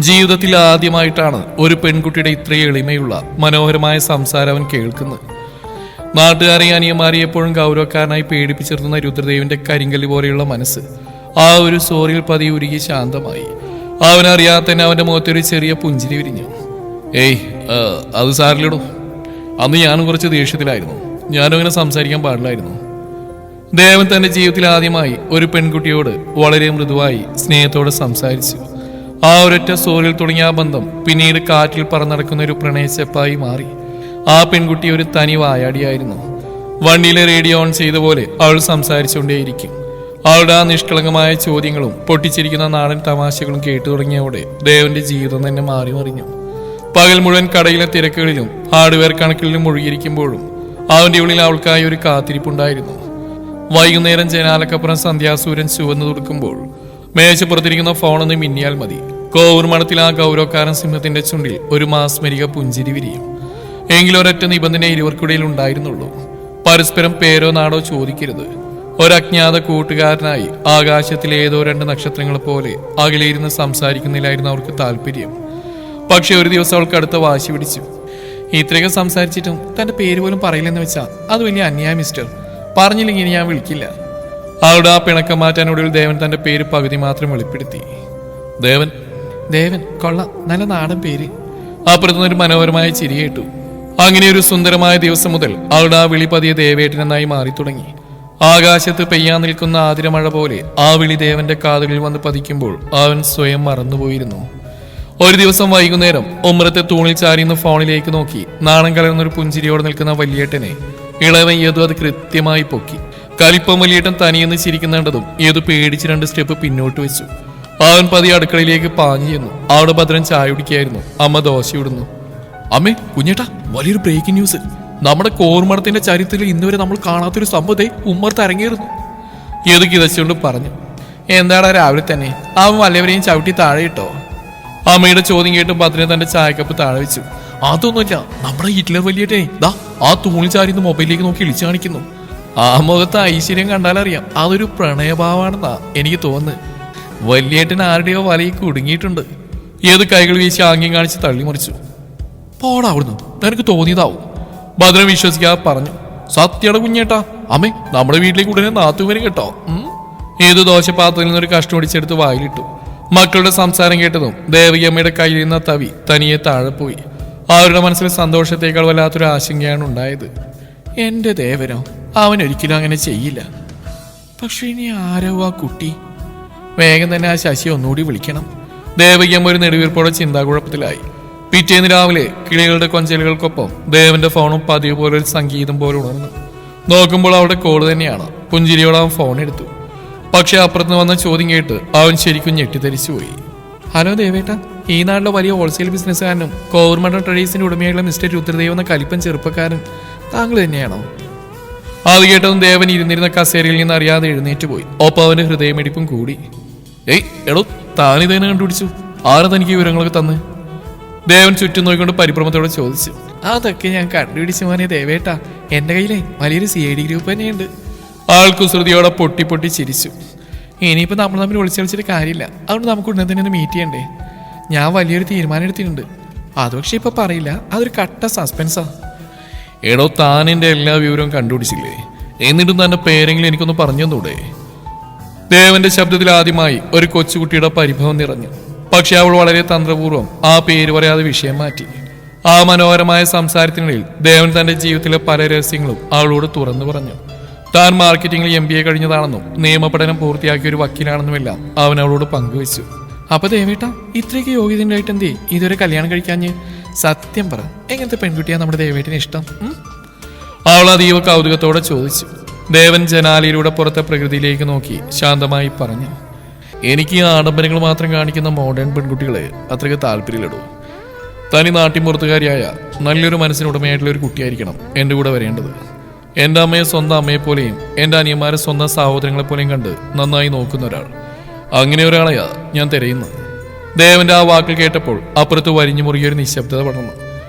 ജീവിതത്തിൽ ആദ്യമായിട്ടാണ് ഒരു പെൺകുട്ടിയുടെ ഇത്രയും എളിമയുള്ള മനോഹരമായ സംസാരം അവൻ കേൾക്കുന്നത്. നാട്ടുകാരെയും അനിയന്മാരെയും എപ്പോഴും ഗൗരവക്കാരനായി പേടിപ്പിച്ചിരുന്ന രുദ്രദേവിന്റെ കരിങ്കല്ല് പോലെയുള്ള മനസ്സ് ആ ഒരു സോറിയിൽ പതിയെ ഉരുകി ശാന്തമായി. അവനറിയാതെ തന്നെ അവന്റെ മുഖത്തൊരു ചെറിയ പുഞ്ചിരി വിരിഞ്ഞു. ഏയ്, അത് സാരിലിടും. അന്ന് ഞാനും കുറച്ച് ദേഷ്യത്തിലായിരുന്നു. ഞാനും അങ്ങനെ സംസാരിക്കാൻ പാടില്ലായിരുന്നു. ദേവൻ തന്റെ ജീവിതത്തിൽ ആദ്യമായി ഒരു പെൺകുട്ടിയോട് വളരെ മൃദുവായി സ്നേഹത്തോടെ സംസാരിച്ചു. ആ ഒരൊറ്റ സോറിൽ തുടങ്ങിയ ആ ബന്ധം പിന്നീട് കാറ്റിൽ പറന്നടക്കുന്ന ഒരു പ്രണയച്ചെപ്പായി മാറി. ആ പെൺകുട്ടി ഒരു തനി വായാടിയായിരുന്നു. വണ്ടിയിലെ റേഡിയോ ഓൺ ചെയ്ത പോലെ അവൾ സംസാരിച്ചുകൊണ്ടേയിരിക്കും. അവളുടെ ആ നിഷ്കളങ്കമായ ചോദ്യങ്ങളും പൊട്ടിച്ചിരിക്കുന്ന നാടൻ തമാശകളും കേട്ടു തുടങ്ങിയതോടെ ദേവന്റെ ജീവിതം തന്നെ മാറി മറിഞ്ഞു. പകൽ മുഴുവൻ കടയിലെ തിരക്കുകളിലും ഹാർഡ്വെയർ കണക്കിലും മുഴുകിയിരിക്കുമ്പോഴും അവന്റെ ഉള്ളിൽ അവൾക്കായി ഒരു കാത്തിരിപ്പുണ്ടായിരുന്നു. വൈകുന്നേരം ജനാലക്കപ്പുറം സന്ധ്യാസൂര്യൻ ചുവന്നു തുടുക്കുമ്പോൾ മേശപ്പുറത്തിരിക്കുന്ന ഫോണൊന്ന് മിന്നിയാൽ മതി. കോവൂർ മണത്തിൽ ആ ഗൗരവക്കാരൻ സിംഹത്തിന്റെ ചുണ്ടിൽ ഒരു മാസ്മരിക പുഞ്ചിരി വിരിയും. എങ്കിലും ഒരൊറ്റ നിബന്ധന ഇരുവർക്കിടയിൽ ഉണ്ടായിരുന്നുള്ളൂ. പരസ്പരം പേരോ നാടോ ചോദിക്കരുത്. ഒരജ്ഞാത കൂട്ടുകാരനായി ആകാശത്തിലെ ഏതോ 2 നക്ഷത്രങ്ങളെ പോലെ അകലെയിരുന്ന് സംസാരിക്കുന്നില്ലായിരുന്നു അവർക്ക് താല്പര്യം. പക്ഷെ ഒരു ദിവസം അവൾക്ക് അടുത്ത വാശി പിടിച്ചു. ഇത്രയൊക്കെ സംസാരിച്ചിട്ടും തന്റെ പേര് പോലും പറയില്ലെന്ന് വെച്ചാൽ അത് വലിയ അന്യായം മിസ്റ്റർ. പറഞ്ഞില്ലെങ്കിൽ ഞാൻ വിളിക്കില്ല. അവളുടെ ആ പിണക്കം മാറ്റാനൊടുവിൽ ദേവൻ തന്റെ പേര് പകുതി മാത്രം വെളിപ്പെടുത്തി. ദേവൻ. ദേവൻ കൊള്ളാം, നല്ല നാടൻ പേര്. അപ്പുറത്തുനിന്നൊരു മനോഹരമായ ചിരി കേട്ടു. അങ്ങനെ ഒരു സുന്ദരമായ ദിവസം മുതൽ അവളുടെ ആ വിളി പതിയെ ദേവേട്ടനെന്നായി മാറി തുടങ്ങി. ആകാശത്ത് പെയ്യാൻ നിൽക്കുന്ന ആതിരമഴ പോലെ ആ വിളി ദേവന്റെ കാതുകളിൽ വന്ന് പതിക്കുമ്പോൾ അവൻ സ്വയം മറന്നുപോയിരുന്നു. ഒരു ദിവസം വൈകുന്നേരം ഉമ്മറത്തെ തൂണിൽ ചാരിയുന്ന ഫോണിലേക്ക് നോക്കി നാണം കലർന്നൊരു പുഞ്ചിരിയോടെ നിൽക്കുന്ന വലിയേട്ടനെ ഇളവൻ യദു അത് കൃത്യമായി പൊക്കി. കലിപ്പം വലിയേട്ടൻ തനിയെന്ന് ചിരിക്കുന്നുണ്ടതും യദു പേടിച്ച് 2 സ്റ്റെപ്പ് പിന്നോട്ട് വെച്ചു. അവൻ പതി അടുക്കളയിലേക്ക് പാഞ്ഞു ചെന്നു. അവിടെ ഭദ്രൻ ചായ കുടിക്കായിരുന്നു. അമ്മ ദോശ ഇടുന്നു. അമ്മേ, കുഞ്ഞേട്ടാ, വലിയൊരു ബ്രേക്കിംഗ് ന്യൂസ്. നമ്മുടെ കോർമടത്തിന്റെ ചരിത്രത്തിൽ ഇന്നുവരെ നമ്മൾ കാണാത്തൊരു സംഭവത്തെ ഉമ്മർത്ത് അരങ്ങേറുന്നു. യദു കിതച്ചുകൊണ്ട് പറഞ്ഞു. എന്താടാ രാവിലെ തന്നെ? അവൻ വല്ലവരെയും ചവിട്ടി താഴെ ഇട്ടോ? അമ്മയുടെ ചോദ്യം കേട്ട് ഭദ്രൻ തന്റെ ചായക്കപ്പ് താഴെ വെച്ചു. അതൊന്നുമില്ല, നമ്മുടെ ഹിറ്റ്ലർ വലിയേട്ടേ ദാ ആ തൂണിൽ ചാരിന്ന് മൊബൈലിലേക്ക് നോക്കി ഇളിച്ചു കാണിക്കുന്നു. ആ മുഖത്ത് ഐശ്വര്യം കണ്ടാലറിയാം അതൊരു പ്രണയഭാവാണെന്നാ എനിക്ക് തോന്നുന്നത്. വലിയേട്ടൻ ആരുടെയോ വലയിൽ കുടുങ്ങിയിട്ടുണ്ട്. ഏത് കൈകൾ വീശി ആംഗ്യം കാണിച്ച് തള്ളിമറിച്ചു. പോടാ അവിടുന്ന്, നിനക്ക് തോന്നിയതാവും. ഭദ്രൻ വിശ്വസിക്കാതെ പറഞ്ഞു. സത്യയുടെ കുഞ്ഞേട്ടാ. അമ്മേ, നമ്മുടെ വീട്ടിലേക്ക് ഉടനെ നാത്തുവരും കേട്ടോ. ഏത് ദോശപാത്രത്തിൽ നിന്നൊരു കഷ്ണം ഒടിച്ചെടുത്ത് വായിലിട്ടു. മക്കളുടെ സംസാരം കേട്ടതും ദേവികമ്മയുടെ കയ്യിൽ നിന്ന തവി തനിയെ താഴെ പോയി. അവരുടെ മനസ്സിൽ സന്തോഷത്തേക്കാൾ വല്ലാത്തൊരു ആശങ്കയാണ് ഉണ്ടായത്. എന്റെ ദേവനോ, അവൻ ഒരിക്കലും അങ്ങനെ ചെയ്യില്ല. പക്ഷെ ഇനി ആരോ ആ കുട്ടി? വേഗം തന്നെ ആ ശശി ഒന്നുകൂടി വിളിക്കണം. ദേവകിയമ്മ ഒരു നെടുവീർപ്പോടെ ചിന്താകുഴപ്പത്തിലായി. പിറ്റേന്ന് രാവിലെ കിളികളുടെ കൊഞ്ചലുകൾക്കൊപ്പം ദേവന്റെ ഫോണും പതിവ് പോലെ ഒരു സംഗീതം പോലെ ഉണർന്നു. നോക്കുമ്പോൾ അവളുടെ കോള് തന്നെയാണ്. പുഞ്ചിരിയോടെ അവൻ ഫോൺ എടുത്തു. പക്ഷെ അപ്പുറത്ത് വന്ന ചോദ്യം കേട്ട് അവൻ ശരിക്കും ഞെട്ടിത്തരിച്ചു പോയി. ഹലോ ദേവേട്ട, ഈ നാട്ടിലെ വലിയ ഹോൾസെയിൽ ബിസിനസ്സുകാരനും കോവർമണ്ഡൽ ട്രേഡേഴ്സിന്റെ ഉടമയായുള്ള മിസ്റ്റർ രുദ്രദേവ് എന്ന കലിപ്പൻ ചെറുപ്പക്കാരൻ താങ്കൾ തന്നെയാണോ? അത് കേട്ടതും ദേവൻ ഇരുന്നിരുന്ന കസേരയിൽ നിന്ന് അറിയാതെ എഴുന്നേറ്റ് പോയി. ഒപ്പം അവന്റെ ഹൃദയമിടിപ്പും കൂടി. ഏയ് എടോ, താനിതേനെ കണ്ടുപിടിച്ചു? ആരാ തനിക്ക് വിവരങ്ങളൊക്കെ തന്ന്? ദേവൻ ചുറ്റും നോക്കിക്കൊണ്ട് പരിഭ്രമത്തോടെ ചോദിച്ചു. അതൊക്കെ ഞാൻ കണ്ടുപിടിച്ചു മോനെ ദേവേട്ട. എന്റെ കയ്യിലെ വലിയൊരു CID ഗ്രൂപ്പ് തന്നെയുണ്ട്. ആൾ കുസൃതിയോടെ പൊട്ടി പൊട്ടി ചിരിച്ചു. ഇനിയിപ്പോൾ നമ്മൾ തമ്മിൽ വിളിച്ചിട്ട് കാര്യമില്ല. അതുകൊണ്ട് നമുക്ക് ഉടനെ തന്നെ ഒന്ന് മീറ്റ് ചെയ്യണ്ടേ? ഞാൻ വലിയൊരു തീരുമാനം എടുത്തിട്ടുണ്ട്. അത് പക്ഷെ ഇപ്പൊ പറയില്ല, അതൊരു കട്ട സസ്പെൻസാ. എടോ, താൻ എൻ്റെ എല്ലാ വിവരവും കണ്ടുപിടിച്ചില്ലേ? എന്നിട്ടും തന്റെ പേരെങ്കിലും എനിക്കൊന്ന് പറഞ്ഞു തന്നൂടെ? ദേവന്റെ ശബ്ദത്തിൽ ആദ്യമായി ഒരു കൊച്ചുകുട്ടിയുടെ പരിഭവം നിറഞ്ഞു. പക്ഷെ അവൾ വളരെ തന്ത്രപൂർവ്വം ആ പേര് പറയാതെ വിഷയം മാറ്റി. ആ മനോഹരമായ സംസാരത്തിനിടയിൽ ദേവൻ തന്റെ ജീവിതത്തിലെ പല രഹസ്യങ്ങളും അവളോട് തുറന്നു പറഞ്ഞു. താൻ മാർക്കറ്റിംഗിൽ MBA കഴിഞ്ഞതാണെന്നും നിയമപഠനം പൂർത്തിയാക്കിയ ഒരു വക്കീലാണെന്നുമെല്ലാം അവൻ അവളോട് പങ്കുവച്ചു. അപ്പൊ ദേവേട്ട, ഇത്രയ്ക്ക് യോഗ്യത ഉണ്ടായിട്ട് എന്തേ ഇതുവരെ കല്യാണം കഴിക്കാഞ്ഞ്? സത്യം പറ, എങ്ങനത്തെ പെൺകുട്ടിയാ നമ്മുടെ ദേവേട്ടിന് ഇഷ്ടം? അവൾ അതീവ കൗതുകത്തോടെ ചോദിച്ചു. ദേവൻ ജനാലയിലൂടെ പുറത്തെ പ്രകൃതിയിലേക്ക് നോക്കി ശാന്തമായി പറഞ്ഞു. എനിക്ക് ഈ ആഡംബരങ്ങൾ മാത്രം കാണിക്കുന്ന മോഡേൺ പെൺകുട്ടികളെ അത്രയ്ക്ക് താല്പര്യമില്ലടൂ. തനി നാട്ടിൻപുറത്തുകാരിയായ നല്ലൊരു മനസ്സിനുടമയായിട്ടുള്ള ഒരു കുട്ടിയായിരിക്കണം എൻ്റെ കൂടെ വരേണ്ടത്. എൻ്റെ അമ്മയെ സ്വന്തം അമ്മയെപ്പോലെയും എൻ്റെ അനിയന്മാരെ സ്വന്തം സഹോദരങ്ങളെപ്പോലെയും കണ്ട് നന്നായി നോക്കുന്ന ഒരാൾ. അങ്ങനെ ഒരാളെയാ ഞാൻ തിരയുന്നത്. ദേവന്റെ ആ വാക്കുകൾ കേട്ടപ്പോൾ അപ്പുറത്ത് വരിഞ്ഞു മുറുകിയൊരു നിശബ്ദത പടർന്നു.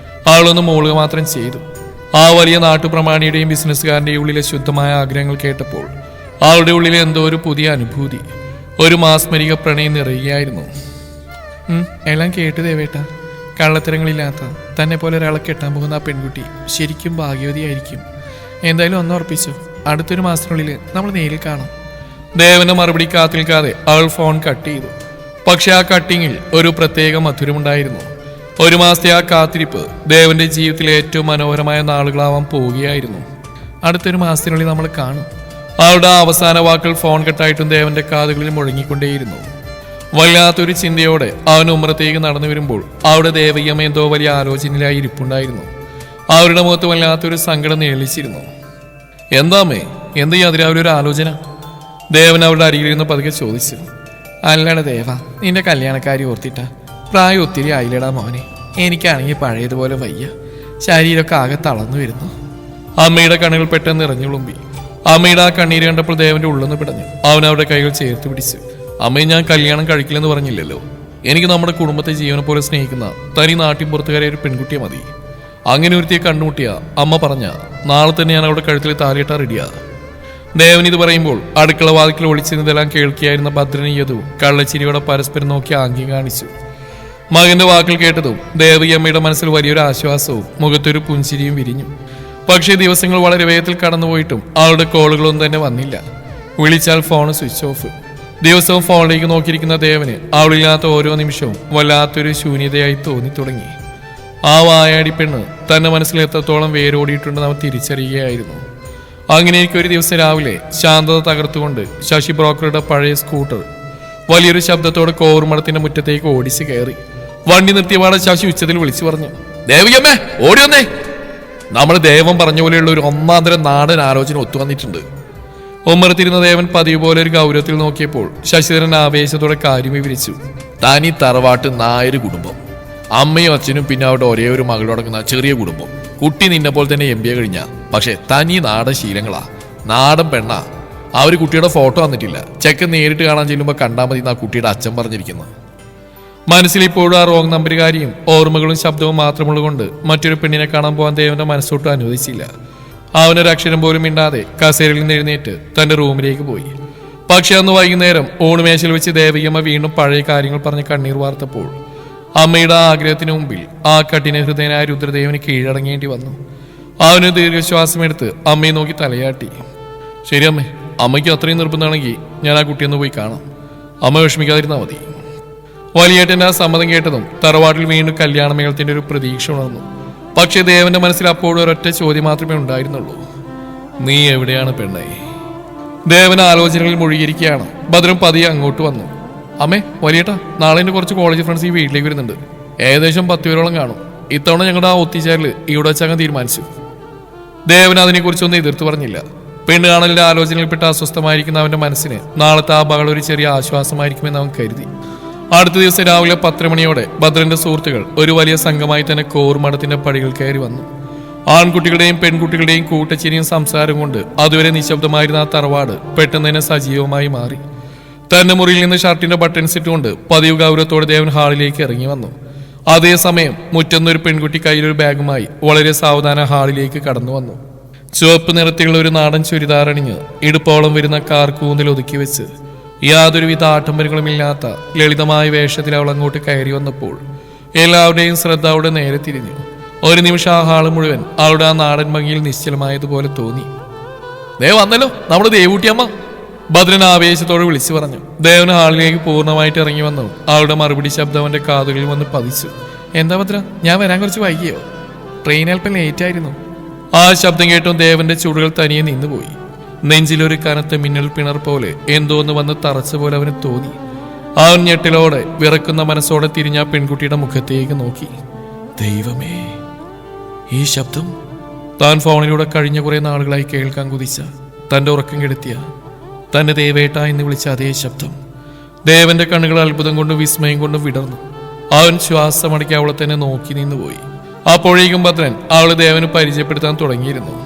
ആളൊന്ന് മോളുക മാത്രം ചെയ്തു. ആ വലിയ നാട്ടുപ്രമാണിയുടെയും ബിസിനസ്സുകാരൻ്റെയും ഉള്ളിലെ ശുദ്ധമായ ആഗ്രഹങ്ങൾ കേട്ടപ്പോൾ ആളുടെ ഉള്ളിലെ എന്തോ ഒരു പുതിയ അനുഭൂതി, ഒരു മാസ്മരിക പ്രണയം നിറയുകയായിരുന്നു. എല്ലാം കേട്ടു ദേവേട്ട. കള്ളത്തരങ്ങളില്ലാത്ത തന്നെ പോലെ ഒരാളെ കെട്ടാൻ പോകുന്ന ആ പെൺകുട്ടി ശരിക്കും ഭാഗ്യവതിയായിരിക്കും. എന്തായാലും ഒന്ന് ഉറപ്പിച്ചു, അടുത്തൊരു മാസത്തിനുള്ളിൽ നമ്മൾ നേരിൽ കാണാം. ദേവന്റെ മറുപടി കാത്തിൽക്കാതെ അവൾ ഫോൺ കട്ട് ചെയ്തു. പക്ഷെ ആ കട്ടിങ്ങിൽ ഒരു പ്രത്യേക മധുരമുണ്ടായിരുന്നു. ഒരു മാസത്തെ ആ കാത്തിരിപ്പ് ദേവന്റെ ജീവിതത്തിലെ ഏറ്റവും മനോഹരമായ നാളുകളാവാൻ പോവുകയായിരുന്നു. അടുത്തൊരു മാസത്തിനുള്ളിൽ നമ്മൾ കാണും. അവളുടെ അവസാന വാക്കുകൾ ഫോൺ കട്ടായിട്ടും ദേവന്റെ കാതുകളിൽ മുഴങ്ങിക്കൊണ്ടേയിരുന്നു. വല്ലാത്തൊരു ചിന്തയോടെ അവൻ ഉമ്മറത്തേക്ക് നടന്നു വരുമ്പോൾ അവിടെ ദേവയ്യമ്മ എന്തോ വലിയ ആലോചനയിലായി ഇരിപ്പുണ്ടായിരുന്നു. അവരുടെ മുഖത്ത് വല്ലാത്തൊരു സങ്കടം നേളിച്ചിരുന്നു. എന്താമേ, എന്ത് ഈ അതിരാവിലെ ഒരു ആലോചന? ദേവൻ അവരുടെ അരികിലിരുന്ന് പതുക്കെ ചോദിച്ചു. അല്ലട ദേവ, നിന്റെ കല്യാണക്കാരി ഓർത്തിട്ടാ. പ്രായം ഒത്തിരി ആയില്ലടാ മോനെ. എനിക്കാണെങ്കിൽ പഴയതുപോലെ വയ്യ. ശരീരമൊക്കെ ആകെ തളർന്നു വരുന്നു. അമ്മയുടെ കണ്ണുകൾ പെട്ടെന്ന് നിറഞ്ഞുളുമ്പി. അമ്മയുടെ ആ കണ്ണീര് കണ്ടപ്പോൾ ദേവന്റെ ഉള്ളൊന്ന് പിടഞ്ഞു. അവൻ അവരുടെ കൈകൾ ചേർത്ത് പിടിച്ചു. അമ്മയെ ഞാൻ കല്യാണം കഴിക്കില്ലെന്ന് പറഞ്ഞില്ലല്ലോ. എനിക്ക് നമ്മുടെ കുടുംബത്തെ ജീവനെ പോലെ സ്നേഹിക്കുന്ന തനി നാട്ടിൻപുറത്തുകാരെ ഒരു പെൺകുട്ടിയെ മതി. അങ്ങനെ ഒരുത്തിയെ കണ്ടുമുട്ടിയ അമ്മ പറഞ്ഞ നാളെ തന്നെ ഞാൻ അവിടെ കഴുത്തിൽ താലിയിട്ടാ റെഡിയാ. ദേവൻ ഇത് പറയുമ്പോൾ അടുക്കള വാതിക്കൽ ഒളിച്ചിരുന്നതെല്ലാം കേൾക്കിയായിരുന്ന ഭദ്രനും യദുവും കള്ളച്ചിരിയോടെ പരസ്പരം നോക്കി ആംഗ്യം കാണിച്ചു. മകന്റെ വാക്കുകൾ കേട്ടതും ദേവകിയമ്മയുടെ മനസ്സിൽ വലിയൊരു ആശ്വാസവും മുഖത്തൊരു പുഞ്ചിരിയും വിരിഞ്ഞു. പക്ഷേ ദിവസങ്ങൾ വളരെ വേഗത്തിൽ കടന്നുപോയിട്ടും അവളുടെ കോളുകളൊന്നും തന്നെ വന്നില്ല. വിളിച്ചാൽ ഫോൺ സ്വിച്ച് ഓഫ്. ദിവസവും ഫോണിലേക്ക് നോക്കിയിരിക്കുന്ന ദേവന് അവളില്ലാത്ത ഓരോ നിമിഷവും വല്ലാത്തൊരു ശൂന്യതയായി തോന്നി തുടങ്ങി. ആ വായാടി പെണ്ണ് തന്റെ മനസ്സിൽ എത്രത്തോളം വേരോടിയിട്ടുണ്ടെന്ന് അവൻ തിരിച്ചറിയുകയായിരുന്നു. അങ്ങനെ എനിക്കൊരു ദിവസം രാവിലെ ശാന്തത തകർത്തുകൊണ്ട് ശശി ബ്രോക്കറുടെ പഴയ സ്കൂട്ടർ വലിയൊരു ശബ്ദത്തോടെ കോർമടത്തിന്റെ മുറ്റത്തേക്ക് ഓടിച്ച് കയറി. വണ്ടി നിർത്തിയപാടെ ശശി ഉച്ചത്തിൽ വിളിച്ചു പറഞ്ഞു. ദേവികമ്മേ, ഓടി വന്നേ. നമ്മൾ ദേവൻ പറഞ്ഞ പോലെയുള്ള ഒരു ഒന്നാന്തരം നാടൻ ആലോചന ഒത്തുവന്നിട്ടുണ്ട്. ഉമ്മറത്തിരുന്ന ദേവൻ പതിവ് പോലെ ഒരു ഗൗരവത്തിൽ നോക്കിയപ്പോൾ ശശിധരൻ ആവേശത്തോടെ കാര്യം വിവരിച്ചു. തനി തറവാട്ട് നായര് കുടുംബം, അമ്മയും അച്ഛനും പിന്നെ അവരുടെ ഒരേ ഒരു മകളോടങ്ങുന്ന ചെറിയ കുടുംബം. കുട്ടി നിന്നെ പോലെ തന്നെ MBA കഴിഞ്ഞ, പക്ഷെ തനി നാടൻ ശീലങ്ങളാ, നാടൻ പെണ്ണാ. ആ ഒരു കുട്ടിയുടെ ഫോട്ടോ വന്നിട്ടില്ല. ചെക്കൻ നേരിട്ട് കാണാൻ ചെല്ലുമ്പോൾ കണ്ടാൽ മതി എന്നാ കുട്ടിയുടെ അച്ഛൻ പറഞ്ഞിരിക്കുന്നത്. മനസ്സിൽ ഇപ്പോഴും ആ റോങ് നമ്പരുകാരിയും ഓർമ്മകളും ശബ്ദവും മാത്രമുള്ളതുകൊണ്ട് മറ്റൊരു പെണ്ണിനെ കാണാൻ പോകാൻ ദേവന്റെ മനസ്സോട്ട് അനുവദിച്ചില്ല. അവനൊരു അക്ഷരം പോലും മിണ്ടാതെ കസേരയിൽ നിന്ന് എഴുന്നേറ്റ് തന്റെ റൂമിലേക്ക് പോയി. പക്ഷെ അന്ന് വൈകുന്നേരം ഊണുമേശയിൽ വെച്ച് ദേവികമ്മ വീണ്ടും പഴയ കാര്യങ്ങൾ പറഞ്ഞ് കണ്ണീർ വാർത്തപ്പോൾ അമ്മയുടെ ആഗ്രഹത്തിന് മുമ്പിൽ ആ കഠിന ഹൃദയനായ രുദ്രദേവന് കീഴടങ്ങേണ്ടി വന്നു. അവന് ദീർഘശ്വാസമെടുത്ത് അമ്മയെ നോക്കി തലയാട്ടി. ശരി അമ്മേ, അമ്മയ്ക്ക് അത്രയും നിർബന്ധമാണെങ്കിൽ ഞാൻ ആ കുട്ടിയൊന്ന് പോയി കാണാം. അമ്മ വിഷമിക്കാതിരുന്നാൽ മതി. വലിയേട്ടന്റെ ആ സമ്മതം കേട്ടതും തറവാട്ടിൽ വീണ്ടും കല്യാണമേളത്തിന്റെ ഒരു പ്രതീക്ഷ ഉണർന്നു. പക്ഷേ ദേവന്റെ മനസ്സിൽ അപ്പോഴും ഒരൊറ്റ ചോദ്യം മാത്രമേ ഉണ്ടായിരുന്നുള്ളൂ. നീ എവിടെയാണ് പെണ്ണേ? ദേവൻ ആലോചനകളിൽ മുഴുകിയിരിക്കുകയാണ്. ഭദ്രൻ പതിയെ അങ്ങോട്ട് വന്നു. അമ്മേ, വലിയേട്ടാ, നാളെ എന്റെ കുറച്ച് കോളേജ് ഫ്രണ്ട്സ് ഈ വീട്ടിലേക്ക് വരുന്നുണ്ട്. ഏകദേശം 10 പേരോളം കാണും. ഇത്തവണ ഞങ്ങളുടെ ആ ഒത്തിച്ചേരൽ ഇവിടെ വെച്ചങ്ങ് തീരുമാനിച്ചു. ദേവൻ അതിനെക്കുറിച്ചൊന്നും എതിർത്ത് പറഞ്ഞില്ല. പെണ്ണ് കാണലിന്റെ ആലോചനയിൽപ്പെട്ട് അസ്വസ്ഥമായിരിക്കുന്ന അവന്റെ മനസ്സിന് നാളത്തെ ആ ബഹളം ഒരു ചെറിയ ആശ്വാസമായിരിക്കുമെന്ന് അവൻ കരുതി. അടുത്ത ദിവസം രാവിലെ 10 മണിയോടെ ഭദ്രന്റെ സുഹൃത്തുക്കൾ ഒരു വലിയ സംഘമായി തന്നെ കോർമഠത്തിന്റെ പടികൾ കയറി വന്നു. ആൺകുട്ടികളുടെയും പെൺകുട്ടികളുടെയും കൂട്ടച്ചിരിയും സംസാരം കൊണ്ട് അതുവരെ നിശബ്ദമായിരുന്ന ആ തറവാട് പെട്ടെന്ന് തന്നെ സജീവമായി മാറി. തന്റെ മുറിയിൽ നിന്ന് ഷർട്ടിന്റെ ബട്ടൺസ് ഇട്ടുകൊണ്ട് പതിവ് ഗൗരവത്തോടെ ദേവൻ ഹാളിലേക്ക് ഇറങ്ങി വന്നു. അതേസമയം മുറ്റന്നൊരു പെൺകുട്ടി കയ്യിലൊരു ബാഗുമായി വളരെ സാവധാന ഹാളിലേക്ക് കടന്നു വന്നു. ചുവപ്പ് നിറത്തിലുള്ള ഒരു നാടൻ ചുരിദാറണിഞ്ഞ് ഇടുപ്പോളം വരുന്ന കാർക്കൂന്നിൽ ഒതുക്കി വെച്ച് യാതൊരുവിധ ആഡംബരങ്ങളുമില്ലാത്ത ലളിതമായ വേഷത്തിൽ അവൾ അങ്ങോട്ട് കയറി വന്നപ്പോൾ എല്ലാവരുടെയും ശ്രദ്ധ അവിടെ നേരെ തിരിഞ്ഞു. ഒരു നിമിഷം ആ ഹാള് മുഴുവൻ അവളുടെ ആ നാടൻ ഭംഗിയിൽ നിശ്ചലമായതുപോലെ തോന്നി. ദേ വന്നല്ലോ നമ്മുടെ ദേവൂട്ടിയമ്മ, ഭദ്രൻ ആവേശത്തോടെ വിളിച്ചു പറഞ്ഞു. ദേവൻ ഹാളിലേക്ക് പൂർണ്ണമായിട്ട് ഇറങ്ങി വന്നു. അവളുടെ മറുപടി ശബ്ദം അവന്റെ കാതുകളിൽ വന്ന് പതിച്ചു. എന്താ ഭദ്ര, ഞാൻ വരാൻ കുറച്ച് വൈകിയോ? ട്രെയിൻ അല്പം ലേറ്റ് ആയിരുന്നു. ആ ശബ്ദം കേട്ടും ദേവന്റെ ചുടുകൾ തനിയെ നിന്നുപോയി. നെഞ്ചിലൊരു കനത്ത മിന്നൽ പിണർ പോലെ എന്തോന്ന് വന്ന് തറച്ച പോലെ അവന് തോന്നി. അവൻ ഞെട്ടിലോടെ വിറക്കുന്ന മനസ്സോടെ തിരിഞ്ഞ പെൺകുട്ടിയുടെ മുഖത്തേക്ക് നോക്കി. ദൈവമേ, ഈ ശബ്ദം! താൻ ഫോണിലൂടെ കഴിഞ്ഞ കുറെ നാളുകളായി കേൾക്കാൻ കുതിച്ച, തന്റെ ഉറക്കം കെടുത്തിയ, തന്നെ ദേവേട്ട എന്ന് വിളിച്ച അതേ ശബ്ദം. ദേവന്റെ കണ്ണുകൾ അത്ഭുതം കൊണ്ടും വിസ്മയം കൊണ്ടും വിടർന്നു. അവൻ ശ്വാസമടക്കി അവളെ തന്നെ നോക്കി നിന്നുപോയി. അപ്പോഴേക്കും ഭദ്രൻ അവളെ ദേവന് പരിചയപ്പെടുത്താൻ തുടങ്ങിയിരുന്നു.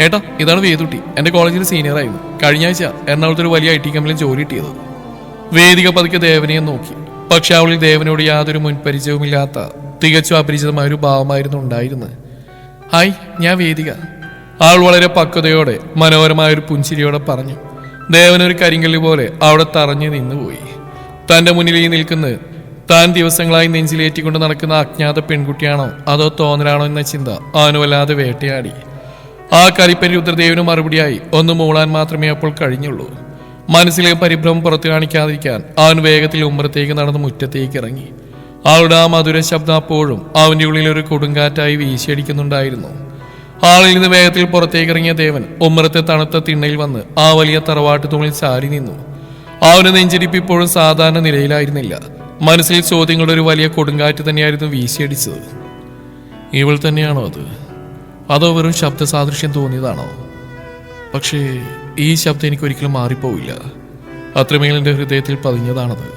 ഏട്ടാ, ഇതാണ് വേദുട്ടി, എന്റെ കോളേജിൽ സീനിയറായിരുന്നു. കഴിഞ്ഞ ആഴ്ച എറണാകുളത്ത് ഒരു വലിയ IT കമ്പനിയിൽ ജോലി കിട്ടിയത്. വേദിക പതുക്കെ ദേവനെ നോക്കി. പക്ഷെ അവളിൽ ദേവനോട് യാതൊരു മുൻപരിചയവുമില്ലാത്ത തികച്ചും അപരിചിതമായ ഒരു ഭാവമായിരുന്നു ഉണ്ടായിരുന്നത്. ഹായ്, ഞാൻ വേദിക. അവൾ വളരെ പക്വതയോടെ മനോഹരമായ ഒരു പുഞ്ചിരിയോടെ പറഞ്ഞു. ദേവനൊരു കരിങ്കല്ല് പോലെ അവിടെ തറഞ്ഞു നിന്നുപോയി. തന്റെ മുന്നിൽ ഈ നിൽക്കുന്നത് താൻ ദിവസങ്ങളായി നെഞ്ചിലേറ്റിക്കൊണ്ട് നടക്കുന്ന അജ്ഞാത പെൺകുട്ടിയാണോ അതോ തോന്നലാണോ എന്ന ചിന്ത അവന് വല്ലാതെ വേട്ടയാടി. ആ കരിപ്പൻ രുദ്രദേവന് മറുപടിയായി ഒന്ന് മൂളാൻ മാത്രമേ അപ്പോൾ കഴിഞ്ഞുള്ളൂ. മനസ്സിലെ പരിഭ്രമം പുറത്തു കാണിക്കാതിരിക്കാൻ അവൻ വേഗത്തിൽ ഉമ്മറത്തേക്ക് നടന്ന് മുറ്റത്തേക്ക് ഇറങ്ങി. അവളുടെ ആ മധുര ശബ്ദം അപ്പോഴും അവന്റെ ഉള്ളിൽ ഒരു കൊടുങ്കാറ്റായി വീശിയടിക്കുന്നുണ്ടായിരുന്നു. ആളിൽ നിന്ന് വേഗത്തിൽ പുറത്തേക്ക് ഇറങ്ങിയ ദേവൻ ഉമ്മറത്തെ തണുത്ത തിണ്ണയിൽ വന്ന് ആ വലിയ തറവാട്ട് തൂണിൽ ചാരി നിന്നു. അവന് നെഞ്ചിരിപ്പ് ഇപ്പോഴും സാധാരണ നിലയിലായിരുന്നില്ല. മനസ്സിൽ ചോദ്യങ്ങളുടെ ഒരു വലിയ കൊടുങ്കാറ്റ് തന്നെയായിരുന്നു വീശിയടിച്ചത്. ഇവൾ തന്നെയാണോ അത്, അതോ വെറും ശബ്ദ സാദൃശ്യം തോന്നിയതാണോ? പക്ഷേ ഈ ശബ്ദം എനിക്കൊരിക്കലും മാറിപ്പോവില്ല. അത്രമേൽ എൻ്റെ ഹൃദയത്തിൽ പതിഞ്ഞതാണത്.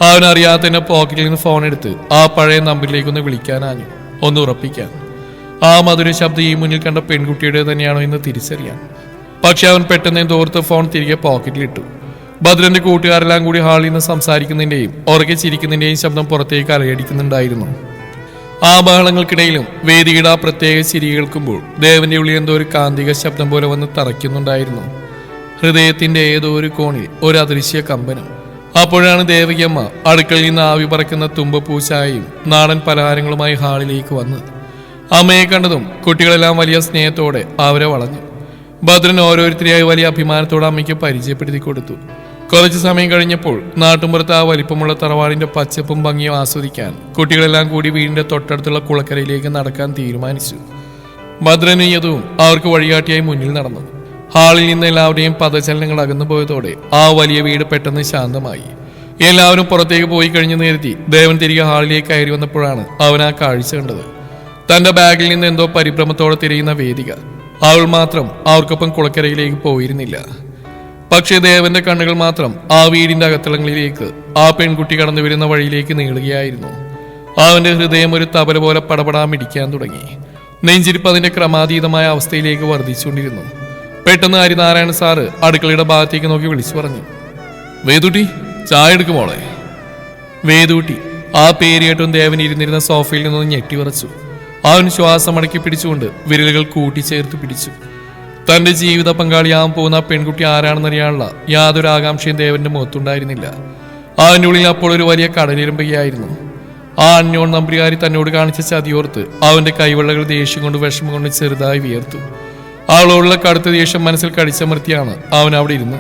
അവനറിയാതെ തന്നെ പോക്കറ്റിൽ നിന്ന് ഫോൺ എടുത്ത് ആ പഴയ നമ്പറിലേക്കൊന്ന് വിളിക്കാനാഞ്ഞു, ഒന്ന് ഉറപ്പിക്കാൻ. ആ മധുര ശബ്ദം ഈ മുന്നിൽ കണ്ട പെൺകുട്ടിയുടെ തന്നെയാണോ എന്ന് തിരിച്ചറിയാൻ. പക്ഷെ അവൻ പെട്ടെന്ന് തോർത്ത് ഫോൺ തിരികെ പോക്കറ്റിലിട്ടു. ഭദ്രന്റെ കൂട്ടുകാരെല്ലാം കൂടി ഹാളിൽ നിന്ന് സംസാരിക്കുന്നതിന്റെയും ഉറക്കെ ചിരിക്കുന്നതിന്റെയും ശബ്ദം പുറത്തേക്ക് അലയടിക്കുന്നുണ്ടായിരുന്നു. ആ ബഹളങ്ങൾക്കിടയിലും വേദിയുടെ ആ പ്രത്യേക ചിരി കേൾക്കുമ്പോൾ ദേവന്റെ ഉള്ളിൽ എന്തോ ഒരു കാന്തിക ശബ്ദം പോലെ വന്ന് തറയ്ക്കുന്നുണ്ടായിരുന്നു. ഹൃദയത്തിന്റെ ഏതോ ഒരു കോണിൽ ഒരു അദൃശ്യ കമ്പനം. അപ്പോഴാണ് ദേവകിയമ്മ അടുക്കളയിൽ നിന്ന് ആവി പറക്കുന്ന തുമ്പപ്പൂച്ചായും നാടൻ പലഹാരങ്ങളുമായി ഹാളിലേക്ക് വന്നത്. അമ്മയെ കണ്ടതും കുട്ടികളെല്ലാം വലിയ സ്നേഹത്തോടെ അവരെ വളഞ്ഞു. ഭദ്രൻ ഓരോരുത്തരെയായി വലിയ അഭിമാനത്തോടെ അമ്മയ്ക്ക് പരിചയപ്പെടുത്തി കൊടുത്തു. കുറച്ചു സമയം കഴിഞ്ഞപ്പോൾ നാട്ടുമ്പുറത്ത് ആ വലിപ്പമുള്ള തറവാടിന്റെ പച്ചപ്പും ഭംഗിയും ആസ്വദിക്കാൻ കുട്ടികളെല്ലാം കൂടി വീടിന്റെ തൊട്ടടുത്തുള്ള കുളക്കരയിലേക്ക് നടക്കാൻ തീരുമാനിച്ചു. ഭദ്രനും യദുവും അവർക്ക് വഴികാട്ടിയായി മുന്നിൽ നടന്നു. ഹാളിൽ നിന്ന് എല്ലാവരുടെയും പദചലനങ്ങൾ അകന്നു പോയതോടെ ആ വലിയ വീട് പെട്ടെന്ന് ശാന്തമായി. എല്ലാവരും പുറത്തേക്ക് പോയി കഴിഞ്ഞു നേരത്തി ദേവൻ തിരികെ ഹാളിലേക്ക് കയറി വന്നപ്പോഴാണ് അവൻ ആ കാഴ്ച കണ്ടത്. തന്റെ ബാഗിൽ നിന്ന് എന്തോ പരിഭ്രമത്തോടെ തിരയുന്ന വേദിക. അവൾ മാത്രം അവർക്കൊപ്പം കുളക്കരയിലേക്ക് പോയിരുന്നില്ല. പക്ഷേ ദേവന്റെ കണ്ണുകൾ മാത്രം ആ വീടിന്റെ അകത്തളങ്ങളിലേക്ക്, ആ പെൺകുട്ടി കടന്നു വരുന്ന വഴിയിലേക്ക് നീളുകയായിരുന്നു. അവന്റെ ഹൃദയം ഒരു തബല പോലെ പടപടാമിടിക്കാൻ തുടങ്ങി. നെഞ്ചിരിപ്പ് അതിന്റെ ക്രമാതീതമായ അവസ്ഥയിലേക്ക് വർദ്ധിച്ചുകൊണ്ടിരുന്നു. പെട്ടെന്ന് ഹരിനാരായണ സാറ് അടുക്കളയുടെ ഭാഗത്തേക്ക് നോക്കി വിളിച്ചു പറഞ്ഞു, വേദൂട്ടി, ചായ എടുക്കുമോളെ. വേദൂട്ടി ആ പേരിയേട്ടും ദേവൻ ഇരുന്നിരുന്ന സോഫയിൽ നിന്നൊന്ന് ഞെട്ടിവിറച്ചു. അവൻ ശ്വാസം അടക്കി പിടിച്ചുകൊണ്ട് വിരലുകൾ കൂട്ടിച്ചേർത്ത് പിടിച്ചു. തന്റെ ജീവിത പങ്കാളിയാകാൻ പോകുന്ന പെൺകുട്ടി ആരാണെന്നറിയാനുള്ള യാതൊരു ആകാംക്ഷയും ദേവന്റെ മുഖത്തുണ്ടായിരുന്നില്ല. അവന്റെ ഉള്ളിൽ അപ്പോൾ ഒരു വലിയ കടലിരമ്പുകയായിരുന്നു. ആ അന്യോൺ നമ്പുകാരി തന്നോട് കാണിച്ച ചതിയോർത്ത് അവന്റെ കൈവെള്ളകൾ ദേഷ്യം കൊണ്ട് വിഷമം കൊണ്ട് ചെറുതായി വിയർത്തു. അവളോടുള്ള കടുത്ത ദേഷ്യം മനസ്സിൽ കടിച്ചമർത്തിയാണ് അവൻ അവിടെ ഇരുന്ന്.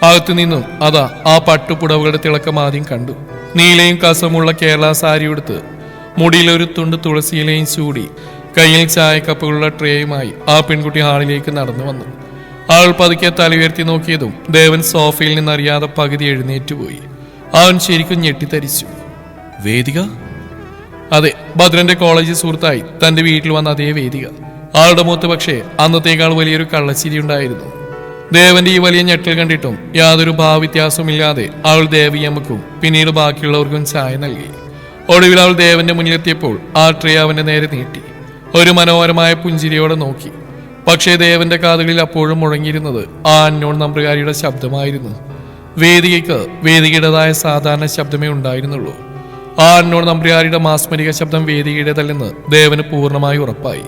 അകത്തു നിന്നും അതാ ആ പട്ടുപുടവുകളുടെ തിളക്കം ആദ്യം കണ്ടു. നീലയും കസമുള്ള കേരള സാരി ഉടുത്ത് മുടിയിലൊരു തുണ്ട് തുളസിയിലയും ചൂടി കയ്യിൽ ചായക്കപ്പുകളുള്ള ട്രേയുമായി ആ പെൺകുട്ടി ഹാളിലേക്ക് നടന്നു വന്നു. അവൾ പതുക്കെ തല ഉയർത്തി നോക്കിയതും ദേവൻ സോഫയിൽ നിന്നറിയാതെ പകുതി എഴുന്നേറ്റുപോയി. അവൻ ശരിക്കും ഞെട്ടിത്തരിച്ചു. വേദിക? അതെ, ഭദ്രന്റെ കോളേജ് സുഹൃത്തായി തന്റെ വീട്ടിൽ വന്ന അതേ വേദിക. ആളുടെ മുഖത്ത് പക്ഷേ അന്നത്തേക്കാൾ വലിയൊരു കള്ളച്ചിരി ഉണ്ടായിരുന്നു. ദേവന്റെ ഈ വലിയ ഞെട്ടൽ കണ്ടിട്ടും യാതൊരു ഭാവവ്യത്യാസവുമില്ലാതെ അവൾ ദേവിയമ്മക്കും പിന്നീട് ബാക്കിയുള്ളവർക്കും ചായ നൽകി. ഒടുവിൽ അവൾ ദേവന്റെ മുന്നിലെത്തിയപ്പോൾ ആ ട്രേ അവന്റെ നേരെ നീട്ടി ഒരു മനോഹരമായ പുഞ്ചിരിയോടെ നോക്കി. പക്ഷേ ദേവന്റെ കാതുകളിൽ അപ്പോഴും മുഴങ്ങിയിരുന്നത് ആ അന്നോൺ നമ്പുകാരിയുടെ ശബ്ദമായിരുന്നു. വേദികയ്ക്ക് വേദികയുടേതായ സാധാരണ ശബ്ദമേ ഉണ്ടായിരുന്നുള്ളൂ. ആ അന്നോൺ നമ്പുകാരിയുടെ മാസ്മരിക ശബ്ദം വേദികയുടേതല്ലെന്ന് ദേവന് പൂർണ്ണമായി ഉറപ്പായി.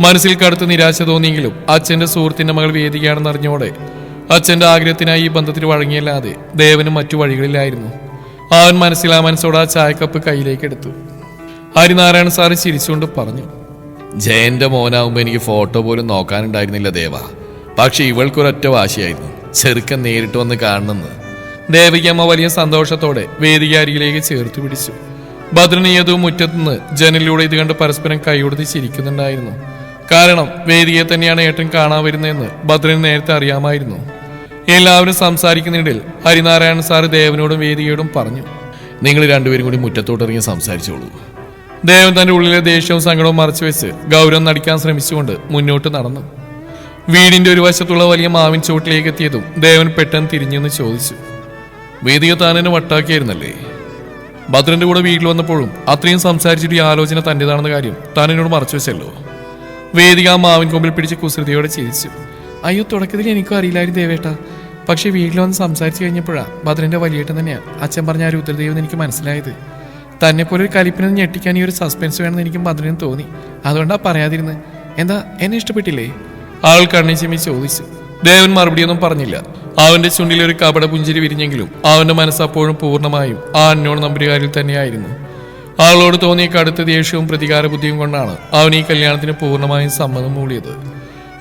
മനസ്സിൽ കടുത്ത നിരാശ തോന്നിയെങ്കിലും അച്ഛന്റെ സുഹൃത്തിന്റെ മകൾ വേദികയാണെന്നറിഞ്ഞോടെ അച്ഛന്റെ ആഗ്രഹത്തിനായി ഈ ബന്ധത്തിൽ വഴങ്ങിയല്ലാതെ ദേവന് മറ്റു വഴികളിലായിരുന്നു. അവൻ മനസ്സോടെ ആ ചായക്കപ്പ് കയ്യിലേക്ക് എടുത്തു. ഹരിനാരായണ സാറ് ചിരിച്ചുകൊണ്ട് പറഞ്ഞു, ജയന്റെ മോനാവുമ്പോ എനിക്ക് ഫോട്ടോ പോലും നോക്കാനുണ്ടായിരുന്നില്ല ദേവ. പക്ഷെ ഇവൾക്കൊരൊറ്റ വാശിയായിരുന്നു, ചെറുക്കൻ നേരിട്ട് വന്ന് കാണണമെന്ന്. ദേവികമ്മ വലിയ സന്തോഷത്തോടെ വേദിക അരികിലേക്ക് ചേർത്ത് പിടിച്ചു. ഭദ്രനീയതും മുറ്റത്തുനിന്ന് ജനലിലൂടെ ഇത് കണ്ട് പരസ്പരം കൈകൊടുത്ത് ചിരിക്കുന്നുണ്ടായിരുന്നു. കാരണം വേദികയെ തന്നെയാണ് ഏട്ടൻ കാണാൻ വരുന്നതെന്ന് ഭദ്രന് നേരത്തെ അറിയാമായിരുന്നു. എല്ലാവരും സംസാരിക്കുന്നിടയിൽ ഹരിനാരായണൻ സാറ് ദേവനോടും വേദികയോടും പറഞ്ഞു, നിങ്ങൾ രണ്ടുപേരും കൂടി മുറ്റത്തോട്ടിറങ്ങി സംസാരിച്ചോളൂ. ദേവൻ തന്റെ ഉള്ളിലെ ദേഷ്യവും സങ്കടവും മറച്ചുവെച്ച് ഗൗരവം നടിക്കാൻ ശ്രമിച്ചുകൊണ്ട് മുന്നോട്ട് നടന്നു. വീടിന്റെ ഒരു വശത്തുള്ള വലിയ മാവിൻ ചുവട്ടിലേക്ക് എത്തിയതും ദേവൻ പെട്ടെന്ന് തിരിഞ്ഞെന്ന് ചോദിച്ചു, വേദിക താനെന്നെ വട്ടാക്കിയായിരുന്നല്ലേ? ഭദ്രന്റെ കൂടെ വീട്ടിൽ വന്നപ്പോഴും അത്രയും സംസാരിച്ചിട്ട് ഈ ആലോചന തന്റേതാണെന്ന കാര്യം താൻ എന്നോട് മറച്ചു വെച്ചല്ലോ. വേദിക ആ മാവിൻ കൊമ്പിൽ പിടിച്ച് കുസൃതിയോടെ ചിരിച്ചു. അയ്യോ, തുടക്കത്തിൽ എനിക്കും അറിയില്ലായിരുന്നു ദേവേട്ട. പക്ഷെ വീട്ടിൽ വന്ന് സംസാരിച്ചു കഴിഞ്ഞപ്പോഴാണ് ഭദ്രന്റെ വലിയേട്ടൻ തന്നെയാ അച്ഛൻ പറഞ്ഞ ആ രുദ്രദേവെന്ന് എനിക്ക് മനസ്സിലായത്. തന്നെ പോലെ ഒരു കലിപ്പിനെ ഞെട്ടിക്കാൻ ഈ ഒരു സസ്പെൻസ് വേണമെന്ന് എനിക്കും ഭദ്രനും തോന്നി. അതുകൊണ്ടാ പറയാതിരുന്നത്. എന്താ, എന്നെ ഇഷ്ടപ്പെട്ടില്ലേ? ആൾ കണ്ണി ചിമ്മി ചോദിച്ചു. ദേവൻ മറുപടിയൊന്നും പറഞ്ഞില്ല. അവന്റെ ചുണ്ടിൽ ഒരു കപട പുഞ്ചിരി വിരിഞ്ഞെങ്കിലും അവന്റെ മനസ്സ് അപ്പോഴും പൂർണ്ണമായും ആ അന്നോൺ നമ്പുകാരിൽ തന്നെയായിരുന്നു. ആളോട് തോന്നിയ കടുത്ത ദേഷ്യവും പ്രതികാര ബുദ്ധിയും കൊണ്ടാണ് അവൻ ഈ കല്യാണത്തിന് പൂർണ്ണമായും സമ്മതം മൂളിയത്.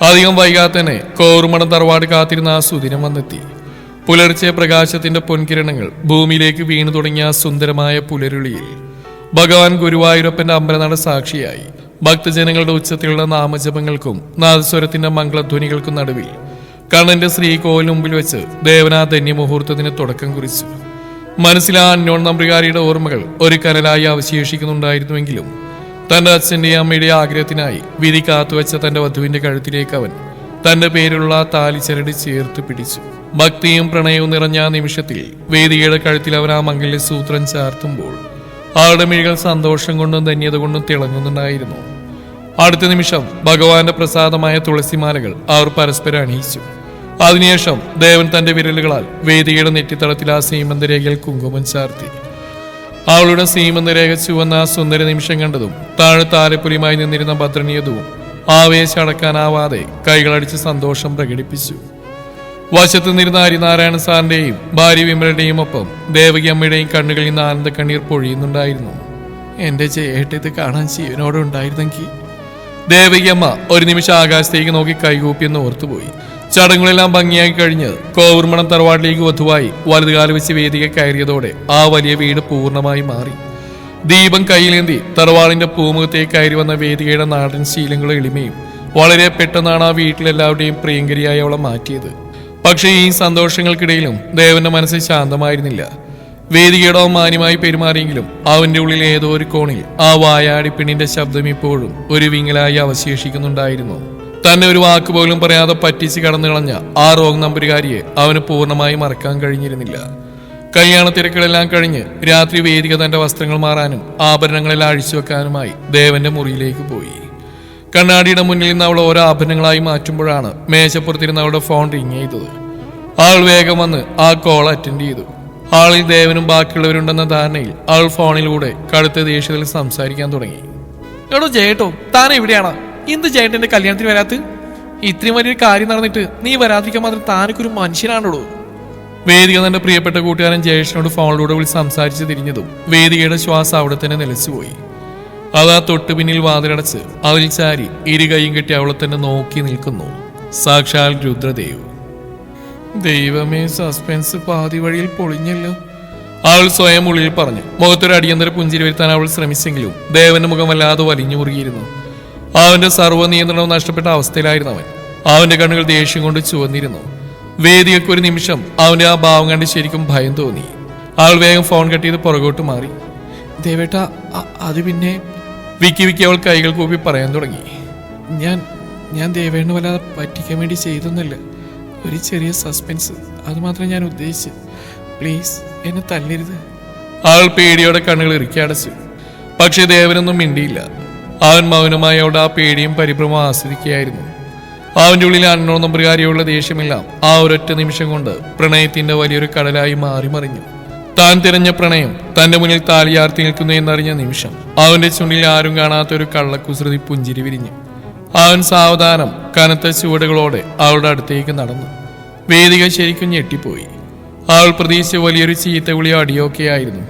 അധികം വൈകാതെ തന്നെ കോറുമണം തറവാട് കാത്തിരുന്ന ആ സുദിനം വന്നെത്തി. പുലർച്ചെ പ്രകാശത്തിന്റെ പൊൻകിരണങ്ങൾ ഭൂമിയിലേക്ക് വീണു തുടങ്ങിയ ആ സുന്ദരമായ പുലരുളിയിൽ ഭഗവാൻ ഗുരുവായൂരപ്പന്റെ അമ്പലനട സാക്ഷിയായി ഭക്തജനങ്ങളുടെ ഉച്ചത്തിലുള്ള നാമജപങ്ങൾക്കും നാദസ്വരത്തിന്റെ മംഗളധ്വനികൾക്കും നടുവിൽ കണ്ണന്റെ ശ്രീകോവിലിന് മുമ്പിൽ വെച്ച് ദേവനാ ധന്യമുഹൂർത്തത്തിന് തുടക്കം കുറിച്ചു. മനസ്സിൽ ആ അന്നോൺ നമ്പുകാരിയുടെ ഓർമ്മകൾ ഒരു കനലായി അവശേഷിക്കുന്നുണ്ടായിരുന്നുവെങ്കിലും തന്റെ അച്ഛന്റെയും അമ്മയുടെയും ആഗ്രഹത്തിനായി വിധി കാത്തുവെച്ച തന്റെ വധുവിന്റെ കഴുത്തിലേക്ക് അവൻ തന്റെ പേരുള്ള താലിച്ചരട് ചേർത്ത് പിടിച്ചു. ഭക്തിയും പ്രണയവും നിറഞ്ഞ ആ നിമിഷത്തിൽ വേദികയുടെ കഴുത്തിൽ അവർ ആ മംഗല്യ സൂത്രം ചാർത്തുമ്പോൾ അവരുടെ മിഴികൾ സന്തോഷം കൊണ്ടും ധന്യത കൊണ്ടും തിളങ്ങുന്നുണ്ടായിരുന്നു. അടുത്ത നിമിഷം ഭഗവാന്റെ പ്രസാദമായ തുളസിമാലകൾ അവർ പരസ്പരം അണിയിച്ചു. അതിനുശേഷം ദേവൻ തന്റെ വിരലുകളാൽ വേദികയുടെ നെറ്റിത്തളത്തിൽ ആ സീമന്തരേഖയിൽ കുങ്കുമം ചാർത്തി. അവളുടെ സീമന്തരേഖ ചുവന്ന ആ സുന്ദര നിമിഷം കണ്ടതും താഴെ താലപ്പൊലിയുമായി നിന്നിരുന്ന ഭദ്രനീയതും ആവേശം അടക്കാനാവാതെ കൈകളടിച്ച് സന്തോഷം പ്രകടിപ്പിച്ചു. വശത്തു നിന്നിരുന്ന ഹരിനാരായണ സാറിന്റെയും ഭാര്യ വിമലയുടെയും ഒപ്പം ദേവകി അമ്മയുടെയും കണ്ണുകളിൽ നിന്ന് ആനന്ദ കണ്ണീർ പൊഴിയുന്നുണ്ടായിരുന്നു. എന്റെ ചേട്ടത് കാണാൻ ജീവനോടെ ഉണ്ടായിരുന്നെങ്കിൽ. ദേവകി അമ്മ ഒരു നിമിഷം ആകാശത്തേക്ക് നോക്കി കൈകൂപ്പിയെന്ന് ഓർത്തുപോയി. ചടങ്ങുകളെല്ലാം ഭംഗിയായി കഴിഞ്ഞ് കോവുർമണം തറവാട്ടിലേക്ക് വധുവായി വലതുകാല വെച്ച് വേദിക കയറിയതോടെ ആ വലിയ വീട് പൂർണ്ണമായി മാറി. ദീപം കയ്യിലേന്തി തറവാടിന്റെ പൂമുഖത്തേക്ക് കയറി വന്ന വേദികയുടെ നാടൻ ശീലങ്ങളും എളിമയും വളരെ പെട്ടെന്നാണ് ആ വീട്ടിലെല്ലാവരുടെയും പ്രിയങ്കരിയായി അവളെ മാറ്റിയത്. പക്ഷേ ഈ സന്തോഷങ്ങൾക്കിടയിലും ദേവന്റെ മനസ്സ് ശാന്തമായിരുന്നില്ല. വേദികയുടെ മാന്യമായി പെരുമാറിയെങ്കിലും അവന്റെ ഉള്ളിൽ ഏതോ ഒരു കോണിൽ ആ വായാടി പെണ്ണിന്റെ ശബ്ദം ഇപ്പോഴും ഒരു വിങ്ങലായി അവശേഷിക്കുന്നുണ്ടായിരുന്നു. തന്നെ ഒരു വാക്ക് പോലും പറയാതെ പറ്റിച്ച് കടന്നു കളഞ്ഞ ആ റോങ് നമ്പുകാരിയെ അവന് പൂർണ്ണമായി മറക്കാൻ കഴിഞ്ഞിരുന്നില്ല. കല്യാണ തിരക്കുകളെല്ലാം കഴിഞ്ഞ് രാത്രി വേദിക തന്റെ വസ്ത്രങ്ങൾ മാറാനും ആഭരണങ്ങളെല്ലാം അഴിച്ചു വെക്കാനുമായി ദേവന്റെ മുറിയിലേക്ക് പോയി. കണ്ണാടിയുടെ മുന്നിൽ നിന്ന് അവൾ ഓരോ ആഭരണങ്ങളായി മാറ്റുമ്പോഴാണ് മേശപ്പുറത്തിരുന്ന് അവളുടെ ഫോൺ റിങ് ചെയ്തത്. അവൾ വേഗം വന്ന് ആ കോൾ അറ്റൻഡ് ചെയ്തു. ആളിൽ ദേവനും ബാക്കിയുള്ളവരുണ്ടെന്ന ധാരണയിൽ അവൾ ഫോണിലൂടെ കടുത്ത ദേഷ്യത്തിൽ സംസാരിക്കാൻ തുടങ്ങി. എടോ ജേട്ടോ, താൻ എവിടെയാണ്? എന്ത് ചേട്ടന്റെ കല്യാണത്തിന് വരാത്ത? ഇത്രയും വലിയൊരു കാര്യം നടന്നിട്ട് നീ വരാതിരിക്കാൻ മാത്രം താനൊരു മനുഷ്യനാണോ? വേദിക തന്റെ പ്രിയപ്പെട്ട കൂട്ടുകാരൻ ജയേഷിനോട് ഫോണിലൂടെ വിളിച്ച് സംസാരിച്ച് തിരിഞ്ഞതും വേദികയുടെ ശ്വാസം അവിടെ തന്നെ നിലച്ചുപോയി. അതാ തൊട്ടു പിന്നിൽ വാതിലടച്ച് അതിൽ ചാരി ഇരു കൈയും കെട്ടി അവളെ തന്നെ നോക്കി നിൽക്കുന്നു സാക്ഷാൽ രുദ്രദേവ്. ദൈവമേ, സസ്പെൻസ് പാതി വഴിയിൽ പൊളിഞ്ഞല്ലോ. അവൾ സ്വയം ഉള്ളിൽ പറഞ്ഞു. മുഖത്തൊരു അടിയന്തര പുഞ്ചിരി വരുത്താൻ അവൾ ശ്രമിച്ചെങ്കിലും ദേവന്റെ മുഖം വല്ലാതെ വലിഞ്ഞു മുറുകിയിരുന്നു. അവന്റെ സർവ്വ നിയന്ത്രണവും നഷ്ടപ്പെട്ട അവസ്ഥയിലായിരുന്നു അവൻ. അവന്റെ കണ്ണുകൾ ദേഷ്യം കൊണ്ട് ചുവന്നിരുന്നു. വേദികൾക്ക് ഒരു നിമിഷം അവന്റെ ആ ഭാവം കണ്ട് ശരിക്കും ഭയം തോന്നി. അവൾ വേഗം ഫോൺ കട്ട് ചെയ്ത് പുറകോട്ട് മാറി. ദേവേട്ട, അത് പിന്നെ വിക്കി അവൾ കൈകൾ കൂപ്പി പറയാൻ തുടങ്ങി. ഞാൻ ദേവേണ്ണ വല്ലാതെ പറ്റിക്കാൻ വേണ്ടി ചെയ്തൊന്നല്ല. ഒരു ചെറിയ സസ്പെൻസ്, അത് മാത്രം ഞാൻ ഉദ്ദേശിച്ചു. പ്ലീസ് എന്നെ തല്ലരുത്. അവൾ പേടിയോടെ കണ്ണുകൾ ഇറുക്കി അടച്ചു. പക്ഷെ ദേവനൊന്നും മിണ്ടിയില്ല. അവൻ മൗനമായി അവിടെ ആ പേടിയും പരിഭ്രമവും ആസ്വദിക്കുകയായിരുന്നു. അവന്റെ ഉള്ളിൽ അന്നോന്നും പ്രകാരമുള്ള ദേഷ്യമെല്ലാം ആ ഒരൊറ്റ നിമിഷം കൊണ്ട് പ്രണയത്തിന്റെ വലിയൊരു കടലായി മാറി മറിഞ്ഞു. താൻ തിരഞ്ഞ പ്രണയം തന്റെ മുന്നിൽ താലിയാർത്തി നിൽക്കുന്നു എന്നറിഞ്ഞ നിമിഷം അവന്റെ ചുണ്ടിൽ ആരും കാണാത്ത ഒരു കള്ളക്കുസൃതി പുഞ്ചിരി വിരിഞ്ഞു. അവൻ സാവധാനം കനത്ത ചുവടുകളോടെ അവളുടെ അടുത്തേക്ക് നടന്നു. വേദിക ശരിക്കും ഞെട്ടിപ്പോയി. അവൾ പ്രതീക്ഷിച്ച വലിയൊരു ചീത്തവിളിയോ അടിയൊക്കെയായിരുന്നു.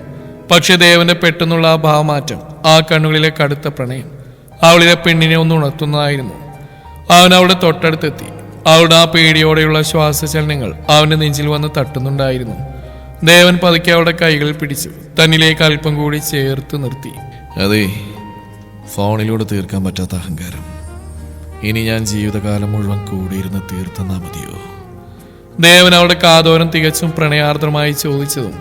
പക്ഷെ ദേവന്റെ പെട്ടെന്നുള്ള ആ ഭാവമാറ്റം, ആ കണ്ണുകളിലെ കടുത്ത പ്രണയം അവളിലെ പെണ്ണിനെ ഒന്ന് ഉണർത്തുന്നതായിരുന്നു. അവൻ അവളുടെ തൊട്ടടുത്തെത്തി. അവളുടെ ആ പേടിയോടെയുള്ള ശ്വാസചലനങ്ങൾ അവന്റെ നെഞ്ചിൽ വന്ന് തട്ടുന്നുണ്ടായിരുന്നു. ദേവൻ പതുക്കെ അവളുടെ കൈകൾ പിടിച്ചു തന്നിലേക്ക് അല്പം കൂടി ചേർത്ത് നിർത്തി. അതെ, ഫോണിലൂടെ തീർക്കാൻ പറ്റാത്ത അഹങ്കാരം ഇനി ഞാൻ ജീവിതകാലം മുഴുവൻ കൂടിയിരുന്ന് തീർത്തന്നാ മതിയോ? ദേവൻ അവളുടെ കാതോരം തികച്ചും പ്രണയാർദ്രമായി ചോദിച്ചതും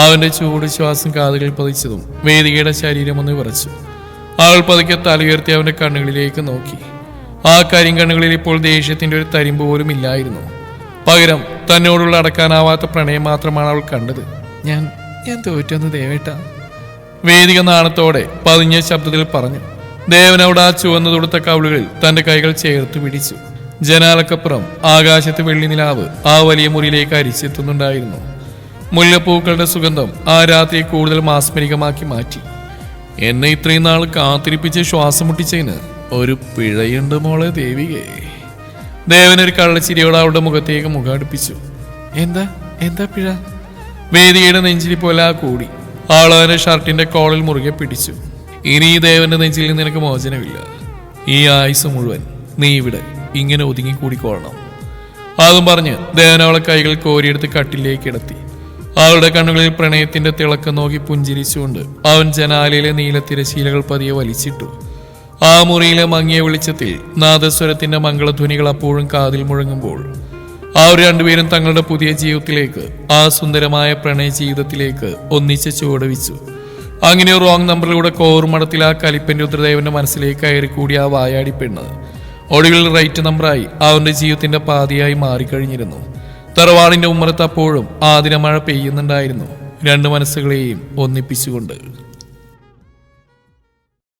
അവന്റെ ചൂട് ശ്വാസം കാതുകളിൽ പതിച്ചതും വേദികയുടെ ശരീരം ഒന്ന് വിറച്ചു. അവൾ പതുക്കെ തലയുയർത്തി അവന്റെ കണ്ണുകളിലേക്ക് നോക്കി. ആ കരിങ്കണ്ണുകളിൽ ഇപ്പോൾ ദേഷ്യത്തിന്റെ ഒരു തരിമ്പ് പോലും ഇല്ലായിരുന്നു. പകരം തന്നോടുള്ള അടക്കാനാവാത്ത പ്രണയം മാത്രമാണ് അവൾ കണ്ടത്. ഞാൻ തോറ്റെന്ന് ദേവേട്ട, വേദിക നാണത്തോടെ പതിഞ്ഞ ശബ്ദത്തിൽ പറഞ്ഞു. ദേവൻ അവിടെ ആ ചുവന്നു തൊടുത്ത കവിളുകളിൽ തന്റെ കൈകൾ ചേർത്ത് പിടിച്ചു. ജനാലക്കപ്പുറം ആകാശത്ത് വെള്ളി നിലാവ് ആ വലിയ മുറിയിലേക്ക് അരിച്ചെത്തുന്നുണ്ടായിരുന്നു. മുല്ലപ്പൂക്കളുടെ സുഗന്ധം ആ രാത്രിയെ കൂടുതൽ മാസ്മരികമാക്കി മാറ്റി. എന്നെ ഇത്രയും നാൾ കാത്തിരിപ്പിച്ച് ശ്വാസം മുട്ടിച്ചതിന് ഒരു പിഴയുണ്ട് മോളെ ദേവികേ. ദേവനൊരു കള്ളച്ചിരിയോടെ അവളുടെ മുഖത്തേക്ക് മുഖം അടുപ്പിച്ചു. എന്താ പിഴ? വേദികയുടെ നെഞ്ചിൽ പോലെ ആ കൂടി. ആളവന്റെ ഷർട്ടിന്റെ കോളിൽ മുറുകെ പിടിച്ചു. ഇനി ഈ ദേവന്റെ നെഞ്ചിൽ നിനക്ക് മോചനമില്ല. ഈ ആയുസ് മുഴുവൻ നീ ഇവിടെ ഇങ്ങനെ ഒതുങ്ങി കൂടിക്കോളണം. അതും പറഞ്ഞ് ദേവൻ അവളെ കൈകൾ കോരിയെടുത്ത് കട്ടിലേക്ക് കിടത്തി. അവളുടെ കണ്ണുകളിൽ പ്രണയത്തിന്റെ തിളക്കം നോക്കി പുഞ്ചിരിച്ചുകൊണ്ട് അവൻ ജനാലയിലെ നീലത്തിരശീലകൾ പതിയെ വലിച്ചിട്ടു. ആ മുറിയിലെ മങ്ങിയ വെളിച്ചത്തിൽ നാദസ്വരത്തിന്റെ മംഗളധ്വനികൾ അപ്പോഴും കാതിൽ മുഴങ്ങുമ്പോൾ അവർ രണ്ടുപേരും തങ്ങളുടെ പുതിയ ജീവിതത്തിലേക്ക്, ആ സുന്ദരമായ പ്രണയ ജീവിതത്തിലേക്ക് ഒന്നിച്ച് ചുവടുവെച്ചു. അങ്ങനെ റോങ് നമ്പറിലൂടെ കോർമടത്തിൽ ആ കലിപ്പൻ രുദ്രദേവന്റെ മനസ്സിലേക്ക് കയറിക്കൂടി ആ വായാടി പെണ്ണ് ഒടുവിൽ റൈറ്റ് നമ്പറായി അവന്റെ ജീവിതത്തിന്റെ പാതിയായി മാറിക്കഴിഞ്ഞിരുന്നു. തറവാടിന്റെ ഉമ്മറത്ത് അപ്പോഴും ആതിര മഴ പെയ്യുന്നുണ്ടായിരുന്നു, രണ്ടു മനസ്സുകളെയും ഒന്നിപ്പിച്ചുകൊണ്ട്.